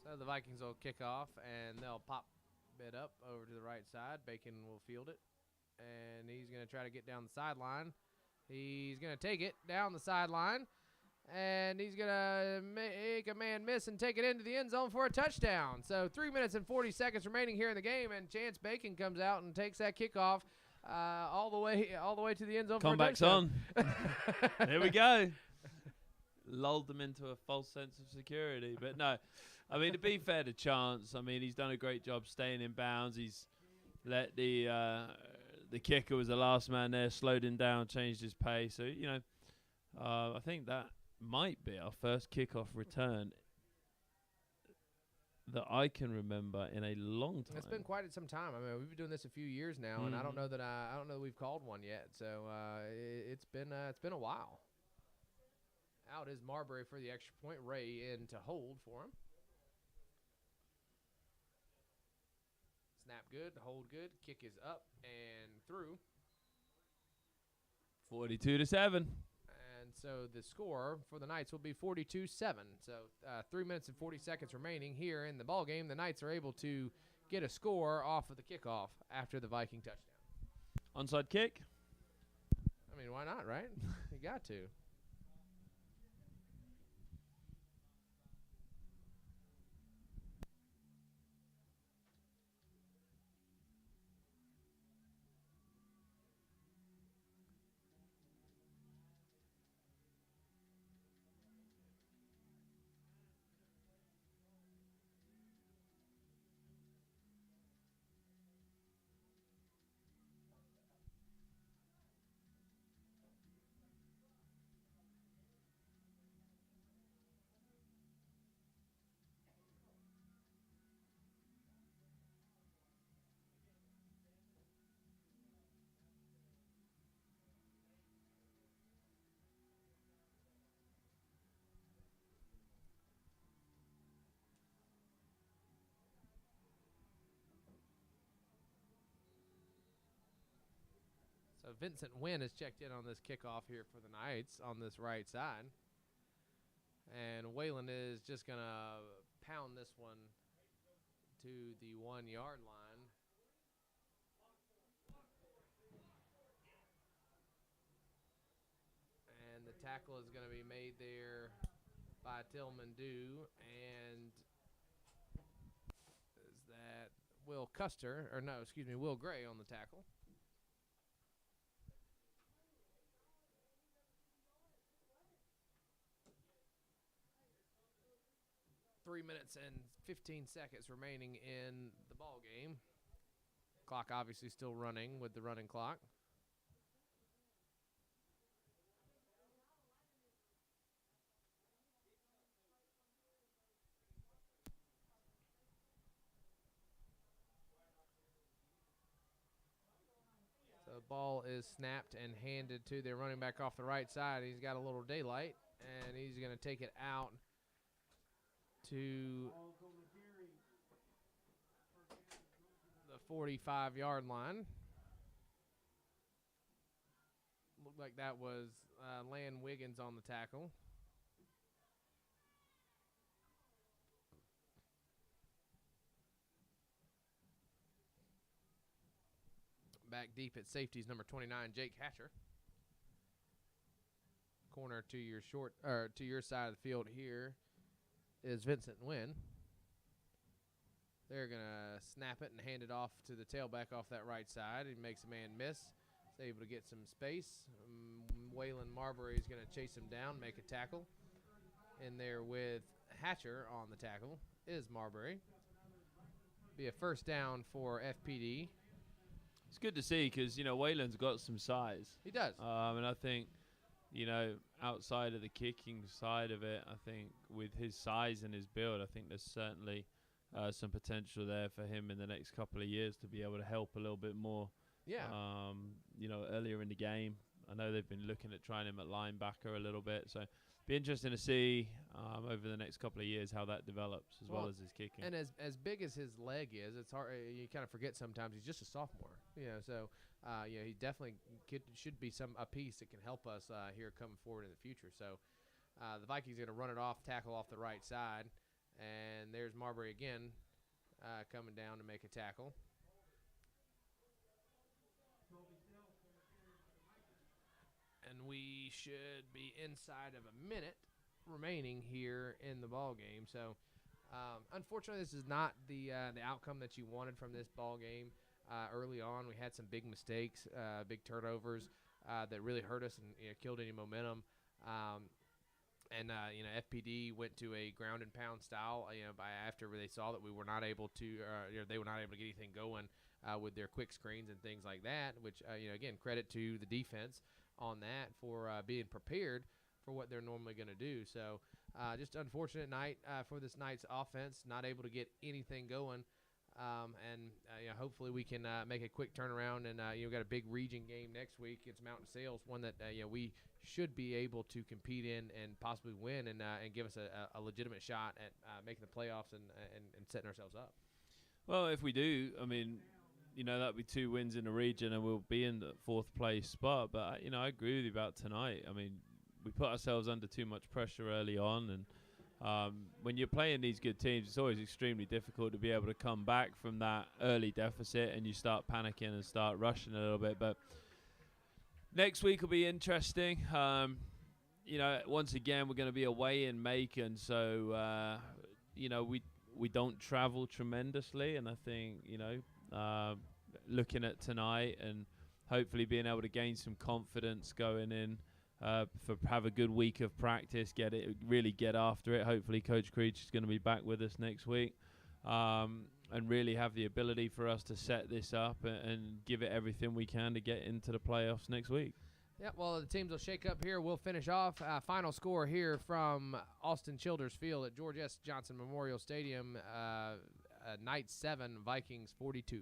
Speaker 1: So the Vikings will kick off, and they'll pop it up over to the right side. Bacon will field it, and he's going to try to get down the sideline. He's going to take it down the sideline, and he's going to make a man miss and take it into the end zone for a touchdown. So 3 minutes and 40 seconds remaining here in the game, and Chance Bacon comes out and takes that kickoff all the way to the end zone.
Speaker 2: Comeback's on. Here we go. Lulled them into a false sense of security, but no. I mean, to be fair to Chance, I mean, he's done a great job staying in bounds. He's let the kicker was the last man there, slowed him down, changed his pace. So, you know, I think that might be our first kickoff return that I can remember in a long time.
Speaker 1: It's been quite some time. I mean, we've been doing this a few years now, and I don't know that we've called one yet. So it's been a while. Out is Marbury for the extra point. Ray in to hold for him. Snap good, hold good, kick is up and through.
Speaker 2: 42-7.
Speaker 1: And so the score for the Knights will be 42-7. So 3 minutes and 40 seconds remaining here in the ball game. The Knights are able to get a score off of the kickoff after the Viking touchdown.
Speaker 2: Onside kick.
Speaker 1: I mean, why not, right? You got to. So Vincent Wynn has checked in on this kickoff here for the Knights on this right side. And Waylon is just going to pound this one to the 1 yard line. tackle is going to be made there by Tillman Dew, and is that Will Gray on the tackle. Three minutes and 15 seconds remaining in the ball game. Clock obviously still running with the running clock. So the ball is snapped and handed to their running back off the right side. He's got a little daylight, and he's going to take it out to the 45-yard line. Looked like that was Lan Wiggins on the tackle. Back deep at safety is number 29, Jake Hatcher. Corner to your side of the field here is Vincent Nguyen. They're going to snap it and hand it off to the tailback off that right side. He makes a man miss. He's able to get some space. Waylon Marbury is going to chase him down, make a tackle. In there with Hatcher on the tackle is Marbury. Be a first down for FPD.
Speaker 2: It's good to see because, Waylon's got some size.
Speaker 1: He does.
Speaker 2: And I think, outside of the kicking side of it, I think with his size and his build, I think there's certainly some potential there for him in the next couple of years to be able to help a little bit more.
Speaker 1: Yeah.
Speaker 2: Earlier in the game. I know they've been looking at trying him at linebacker a little bit. So be interesting to see over the next couple of years how that develops as well as his kicking.
Speaker 1: And as big as his leg is, it's hard. You kind of forget sometimes he's just a sophomore. So he definitely should be a piece that can help us here coming forward in the future. So the Vikings are going to run it off, tackle off the right side, and there's Marbury again coming down to make a tackle. And we should be inside of a minute remaining here in the ball game. So, unfortunately, this is not the outcome that you wanted from this ball game. Early on, we had some big mistakes, big turnovers that really hurt us and killed any momentum. FPD went to a ground and pound style. After they saw that we were not able to, they were not able to get anything going with their quick screens and things like that. Which again, credit to the defense on that for being prepared for what they're normally going to do. So just unfortunate night for this night's offense, not able to get anything going. Hopefully we can make a quick turnaround. And we've got a big region game next week. It's Mountain Sales, one that we should be able to compete in and possibly win and give us a legitimate shot at making the playoffs and setting ourselves up.
Speaker 2: Well, if we do, that'd be 2 wins in the region and we'll be in the 4th place spot. But, I agree with you about tonight. We put ourselves under too much pressure early on. And when you're playing these good teams, it's always extremely difficult to be able to come back from that early deficit and you start panicking and start rushing a little bit. But next week will be interesting. Once again, we're going to be away in Macon. So, we don't travel tremendously. And I think, looking at tonight and hopefully being able to gain some confidence going in have a good week of practice, really get after it. Hopefully Coach Creech is going to be back with us next week and really have the ability for us to set this up and give it everything we can to get into the playoffs next week.
Speaker 1: Yeah, well, the teams will shake up here. We'll finish off. Final score here from Austin Childers Field at George S. Johnson Memorial Stadium. Night 7, Vikings 42.